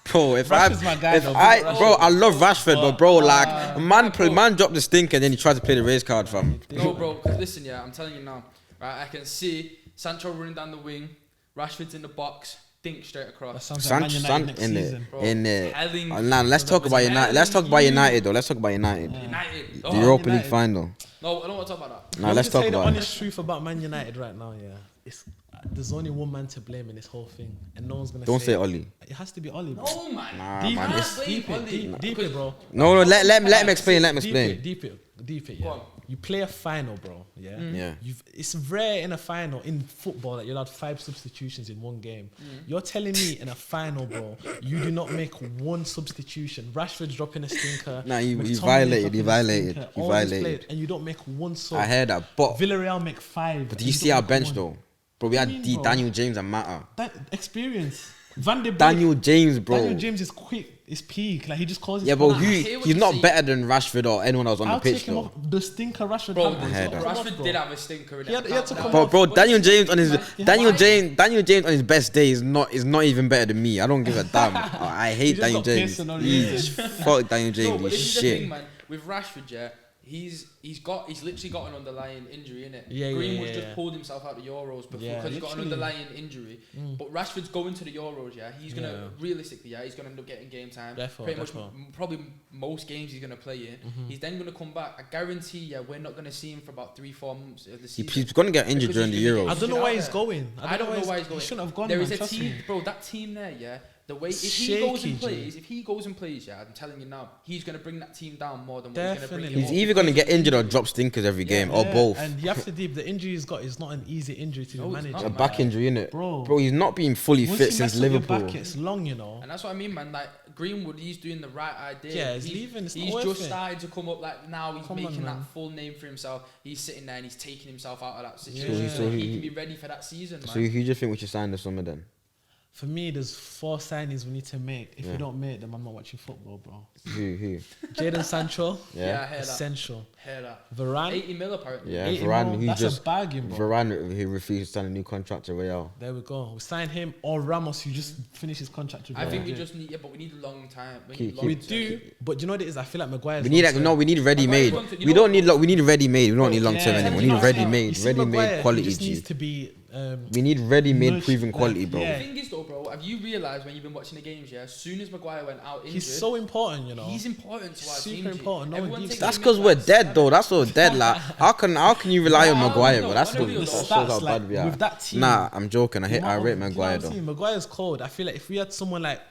Bro, if Rashford's my guy, though, bro, I love Rashford, but bro, like man dropped the stink and then he tried to play the race card, fam. No, bro, because listen, yeah, I'm telling you now, right? I can see Sancho running down the wing, Rashford's in the box, dink straight across. That sounds like Man United next season. Let's talk about United. Let's talk about United though. Let's talk about United. United. The Europa League final. No, I don't want to talk about that. No, let's talk the about it. honest truth about Man United right now. Yeah, there's only one man to blame in this whole thing, and no one's gonna. Don't say Oli. It has to be Oli. Bro. No man. Nah, Deep, man. deep it, bro. No, let him explain. Let him explain. Deep it. Yeah. You play a final, bro. Yeah. Yeah. It's rare in a final in football that you're allowed 5 substitutions in one game. You're telling me in a final, bro, you do not make one substitution. Rashford's dropping a stinker. Nah, he McTominay's violated. dropping a He stinker. All these violated. players, and you don't make one sub. I heard that, but Villarreal make 5. do you see our bench though? Bro, we had What do you mean, bro? Daniel James and Mata. That experience. Van de Beek. Daniel James, bro. Daniel James is quick. Is peak. Like he just calls. Yeah, but hear what he's you not say. better than Rashford or anyone else on I'll the pitch take him though. off. The stinker Rashford. Bro, had, that. Rashford did have a stinker in He had to come Bro, off. bro, Daniel James on his Yeah. Daniel James on his best day is not even better than me. I don't give a damn. I hate just Daniel got James. pissed and all He's fuck Daniel No, James. but He's this is the thing, shit. man. With Rashford, yeah, he's literally got an underlying injury, innit? Yeah, Greenwood yeah, just yeah. pulled himself out of the Euros before Yeah, because he's got an literally. underlying injury. But Rashford's going to the Euros, yeah. He's gonna realistically, yeah, he's gonna end up getting game time. Pretty much, probably most games he's gonna play in. He's then gonna come back. I guarantee, yeah, we're not gonna see him for about 3-4 months of the season. He's gonna get injured Because during the he's gonna Euros. get I don't know out why he's there. going. I don't know why he's going. He shouldn't have gone. There man, is a trust team, me. bro. That team there, yeah. The way if he goes and plays, yeah, I'm telling you now, he's gonna bring that team down more than what he's gonna bring. Definitely. He's either gonna get injured or drop stinkers every game, or Yeah, both. And you have to deep. The injury he's got is not an easy injury to No, it's manage. not, A man. back injury, innit? Bro. He's not been fully Once fit you since mess up your Liverpool. back, it's long, you know. And that's what I mean, man. Like Greenwood, he's doing the right idea. Yeah, he's leaving, it's not He's worth just it. starting to come up. Like now, he's Come on, making man. that full name for himself. He's sitting there and he's taking himself out of that So situation. he- So he can be ready for that season, man. So who do you think we should sign this summer then? For me, there's 4 signings we need to make. If Yeah. we don't make them, I'm not watching football, bro. Who? Jadon Sancho, Yeah, I hear that. essential. Hear that. Varane, 80 mil apparently. Yeah, 80 Varane. mil, He that's just a bargain, bro. Varane. He refused to sign a new contract to Real. There we go. We sign him or Ramos, who just finished his contract with I Real think we Madrid. just need, but we need a long time. We Keep- need We long do, but you know what it is? I feel like Maguire's We need we need ready made. Maguire's going to- We don't need we need ready made. We don't need long term Yeah, anymore. We you know need what I'm ready saying? made. You see Ready Maguire, made he quality just needs G. to be. We need ready made merged, proven like, quality, bro. yeah. The thing is though, bro, have you realised when you've been watching the games, yeah, as soon as Maguire went out injured, He's so important, you know. he's important to our Super team. G. important. No one Everyone deep takes That's him because in we're like dead seven. though. That's so dead. Like how can you rely on Nah, Maguire? no, But that's on what the real that though. shows Stats, how like, bad we are. with that team, Nah, I'm joking. I rate Maguire You know what I'm though. saying? Maguire's cold. I feel like if we had someone like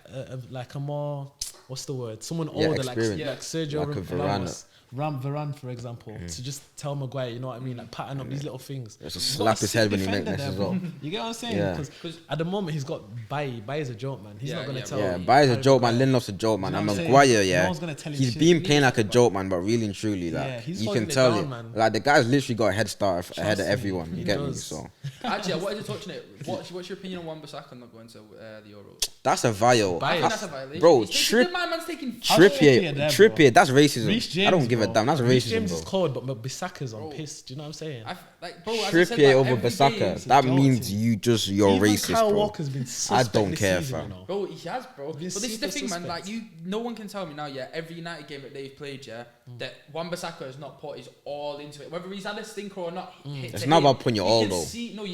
a more, what's the word? Someone Yeah, older, like experience. Sergio Like a Ramos, Varane, for example, to just tell Maguire, you know what I mean, like pattern up these little things. Just He's slap got a his head when he defender messes there, up. bro. You get what I'm saying? Yeah. Because at the moment he's got Bailly. Bailly's a joke, man. He's Yeah, not gonna yeah, tell. Yeah, you Bailly's a how joke, man. Maguire- Lindelof's a joke, man. You know And what I'm saying? Maguire, No yeah, one's gonna tell him he's shit. been playing like a joke, man. But really and truly, like Yeah, he's you holding can it tell down, it. man. Like the guy's literally got a head start ahead of me, everyone. You he get me? does. So Actually, I wanted to touch on it. What's your opinion on Wan-Bissaka not going to the Euros? that's a vile. Bias. I think that's a violation. Bro, He's taking, my man's taking. Trippier there, bro. Trippier, that's Reece racism. James, I don't give a bro. damn. That's Reece racism, James bro. is cold, but Bissaka's on Bro. piss. Do you know what I'm saying? Like, bro, as I said, Trippier like, over every Bissaka. game- That a means joke you're Even racist, Kyle bro. Walker's been I suspect don't this care, season, fam. you know. Bro, he has, bro. But Been this is the super thing, man. suspect. Like, no one can tell me now, yeah, every United game that they've played, yeah, that Wan-Bissaka has not put his all into it. Whether he's had a stinker or not, It's not about putting your all, though.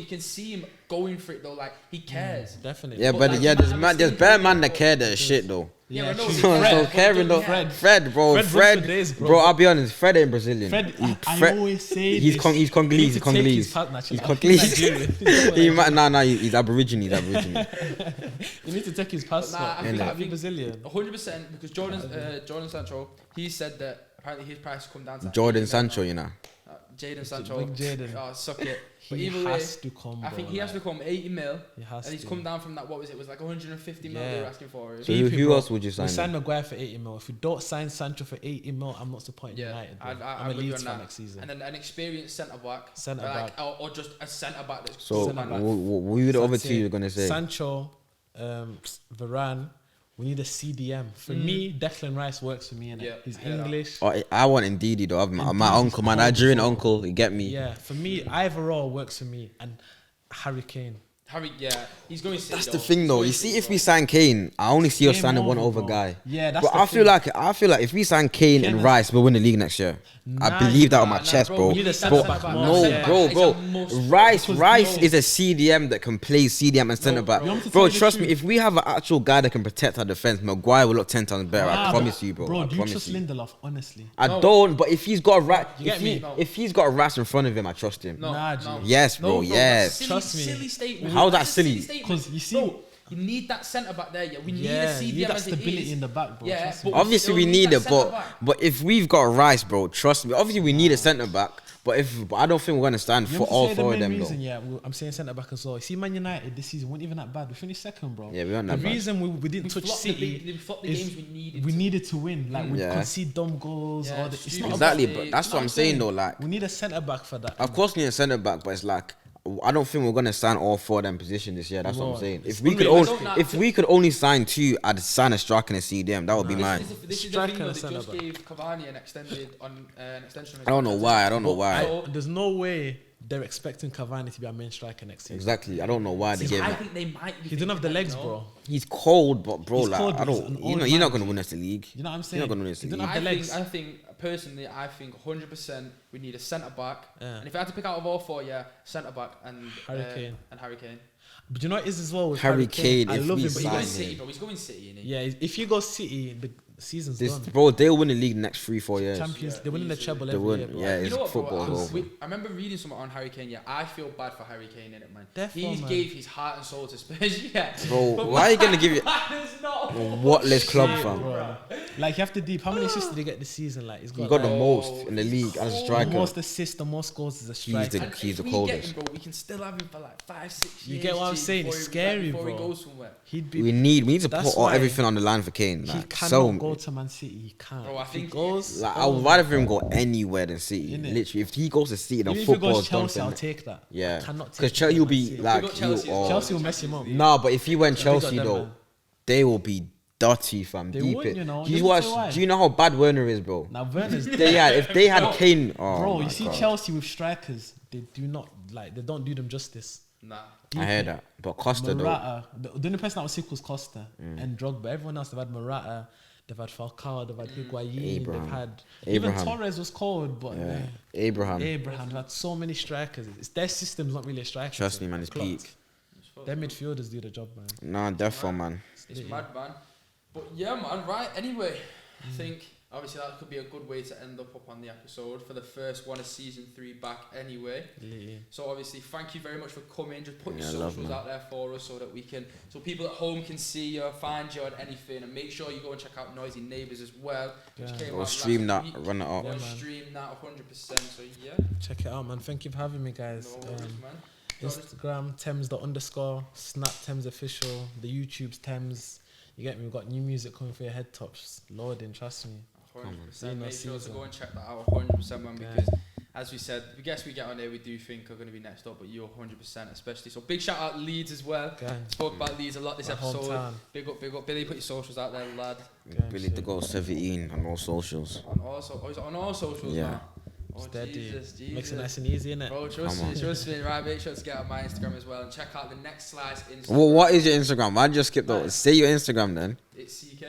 You can see him going for it, though. Like, he cares. Definitely. Yeah, But but like, yeah, you there's might have a there's stinker bare in man it, that but- care that shit though. Yeah, Yeah, I know. true. So Fred, caring though, Fred. Fred, bro, Fred Fred, runs for days, bro. bro. I'll be honest, Fred ain't Brazilian. Fred, I Fred- always say he's this. Congolese, he's Congolese, He he's needs to take Congolese. his pass- He's Nigerian. Congolese. He's Aborigine, he's Aborigine. You need to take his passport. Nah, I Innit? think- Be Brazilian. 100% because Jordan Sancho, he said that apparently his price come down to Jordan 80 Sancho, now. you know. Jadon Sancho. Big Jadon. Oh, suck it. But He either way, has to come, I think bro, he has like, to come 80 mil. He has And he's to. come down from that, what was it? It was like 150 mil they Yeah. were asking for. So Keep it, who bro. else would you We sign? sign then? Maguire for 80 mil. If we don't sign Sancho for 80 mil, I'm not supporting Yeah, United. Bro. I'm I'm a with you Leeds on fan that. next season. And then an experienced centre back. Centre like, back. or just a centre back that's So good, man. what were the other That's two it. you're gonna say? Sancho, Varane. We need a CDM. For me, Declan Rice works for me. Yeah, He's I hear that. English. Oh, I want Ndidi though. My Ndidi's uncle, my cold Nigerian as well. uncle. You get me? Yeah, for me, either or works for me. And Harry Kane. Harry, yeah, he's going City. That's the thing, though. You see, if we sign Kane, I only see us Game signing one over, over bro. guy. Yeah, that's But the I feel thing. like if we sign Kane and Rice, we'll win the league next year. I believe that on my chest, bro. we need a Bro, centre-back more. no, Yeah. bro. Rice Because, is a CDM that can play CDM and centre back. bro. Bro, trust me, if we have an actual guy that can protect our defense, Maguire will look 10 times better. I promise you, bro. Bro, I do you promise trust you. Lindelof? Honestly. I don't, but if he's got a rat, You get me? if he's got a rat in front of him, I trust him. Nah, G. Yes, bro. Yes. Trust me. Silly statement. How's that That's a silly? statement. 'Cause you see- Bro, you need that centre back there. Yeah, we need a Yeah, CDM you need that as it stability is. in the back, bro. Yeah, Trust but me. Obviously still we need that it, centre-back. but if we've got Rice, bro, trust me. Obviously we need a centre back, but I don't think we're gonna stand You for have to all say the four of main them reason, though. yeah, I'm saying centre back as well. You see, Man United this season weren't even that bad. We finished second, bro. Yeah, we weren't The that bad. reason we didn't We touch flopped City we flopped the is games we needed. we to. needed to win. Like we Yeah. concede dumb goals. Yeah, Or it's stupid. not Exactly, about but the- that's what I'm saying though. Like, We need a centre back for that. of course we need a centre back, but it's like I don't think we're gonna sign all four of them positions this year. That's what I'm Bro, saying. it's If we could unrealistic. only, if we could only sign two, I'd sign a striker and a CDM. That would be mine. This is the Striker thing though, and they centre just back. gave Cavani an extended on an extension. on his I don't know contract. why. I don't know why. There's no way they're expecting Cavani to be our main striker next season. Exactly. I don't know why they See, gave I him. think they might. Be He doesn't have the thinking legs, that, bro. He's cold, but bro, He's like cold, I but he's don't. an You're old not, you're not man. gonna win us the league. You know what I'm You're saying? not gonna win us He the doesn't league. have the legs. I think personally, I think 100% we need a centre back. Yeah. And if I had to pick out of all four, yeah, centre back and Harry Kane. and Harry Kane. But you know what it is as well with Harry Kane, I if love we him, but He's he going sign City, him. bro. He's going City, innit? yeah, if you go City, the season's This done. bro, they'll win the league next 3-4 years. Champions, they're winning the treble They every win. year, bro. Yeah, You it's know what, bro? football. I remember reading something on Harry Kane. Yeah, I feel bad for Harry Kane in it, man. Therefore, He man. gave his heart and soul to Spurs. Yeah, Bro, But why are you gonna give it? man is not What less club shit, fam? bro. Like you have to deep. How many assists did he get this season? Like He got the most in the league as a the striker. most assists, the most goals as a striker. the- And He's if the we coldest. get him, bro, we can still have him for like 5-6 years. You get what I'm G, saying? before It's he- scary, before bro. he goes somewhere. He'd be. We need to That's put all, why everything on the line for Kane. He Like, cannot so go to Man City. He can't. Bro, I If he think- goes. like, I would rather him go anywhere than City. Innit? Literally, if he goes to City, then Even if he football goes is done Chelsea, for I'll him. take that. Yeah, I cannot take because Chelsea him will to be Man City. like got you. Chelsea as well. Chelsea will mess him up. Nah, but if he went Big up Chelsea them, though, man. they will be dirty, fam. They Deep would, it. you know. Do you Let me watch? tell you why. Do you know how bad Werner is, bro? Now Werner's If they had Kane, oh bro. my You see God. Chelsea with strikers, they do not like. They don't do them justice. Nah. I heard that, but Costa though. Morata, the only person that was sick was Costa and Drogba. Everyone else, they've had Morata, they've had Falcao, they've had Higuain, Abraham. they've had Abraham. even Torres was cold, but Yeah, Abraham. Abraham, they've had so many strikers. It's their system's not really a striker. Trust me, man, it's Clocked. peak. Their midfielders do the job, man. Nah, defo, man. It's mad, man. But yeah, man, right. Anyway, I think obviously that could be a good way to end up on the episode for the first one of season 3 back anyway. Yeah. So obviously, thank you very much for coming. Just put your Yeah, love, socials man. out there for us so that we can, so people at home can see you, find you on anything, and make sure you go and check out Noisy Neighbours as well. Which Yeah. came Or out stream last that, week. run it up. Or Yeah, man. stream that 100%. So yeah, Check it out, man. Thank you for having me, guys. no worries, man. Instagram, Temz_, Snap Temz official, the YouTube's Temz. You get me? We've got new music coming for your head tops. Loading, trust me. 100%. Make sure to season. go and check that out 100%, man, Yeah. because as we said, the guests we get on there we do think are going to be next up, but you're 100% especially. So big shout out Leeds as well. Gang. Spoke about Leeds a lot this My episode. hometown. Big up. Billy, put your socials out there, lad. Billy the Goal 17 on all socials. On all, he's on all socials Yeah. now. Oh, Steady. Jesus. Makes it nice and easy, innit? Bro, Come on. trust me, right? Make sure to get on my Instagram as well and check out the Next Slice Instagram. Well, what is your Instagram? Why did you skip over? Say your Instagram then. It's CK.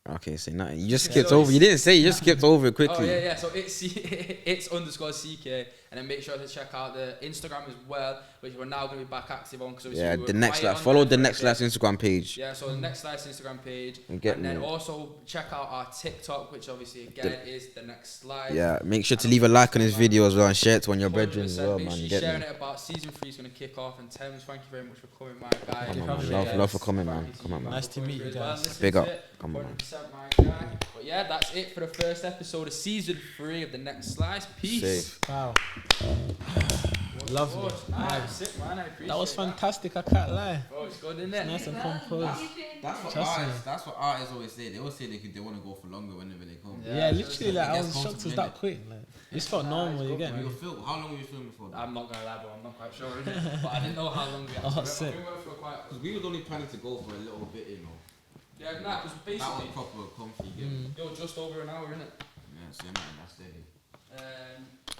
Okay, say nothing. You just Yeah, skipped so over. You didn't say. You just skipped over it Oh quickly. yeah. So it's it's _CK, and then make sure to check out the Instagram as well, which we're now going to be back active on because Yeah, we were the next quiet last. on Follow there the for a next bit. last Instagram page. Yeah, so the Next Slice Instagram page, And get and then me. also check out our TikTok, which obviously again is the Next Slice. Yeah, make sure to leave a like on this video as well and share it to one of your brethren as 100%. well, Make sure man. you're Get sharing me. it about season 3 is going to kick off, and Temz, thank you very much for coming, my guy. Come on, having man. me, Love for coming, man. Come on, man. Nice to meet you guys. Big up. Come on, man. 100% my guy. But yeah, that's it for the first episode of season 3 of the Next Slice. Peace. Safe. Wow. Lovely. Nice. Sick, man. I appreciate That was fantastic. I can't lie. Bro, it's good, isn't it? Nice and composed. That's what Trust me. That's what artists always say. They always say they want to go for longer whenever they come. Yeah, literally, like, I It was gets shocked it was comfortable, that quick. Like, it just felt normal, you get me? How long were you filming for? I'm not gonna lie, bro. I'm not quite sure, innit? But I didn't know how long we had. Oh, to sick. We went for quite. Because we was only planning to go for a little bit, you know. Yeah, nah, because basically, proper comfy. you're just over an hour, innit? Yeah, so that's steady.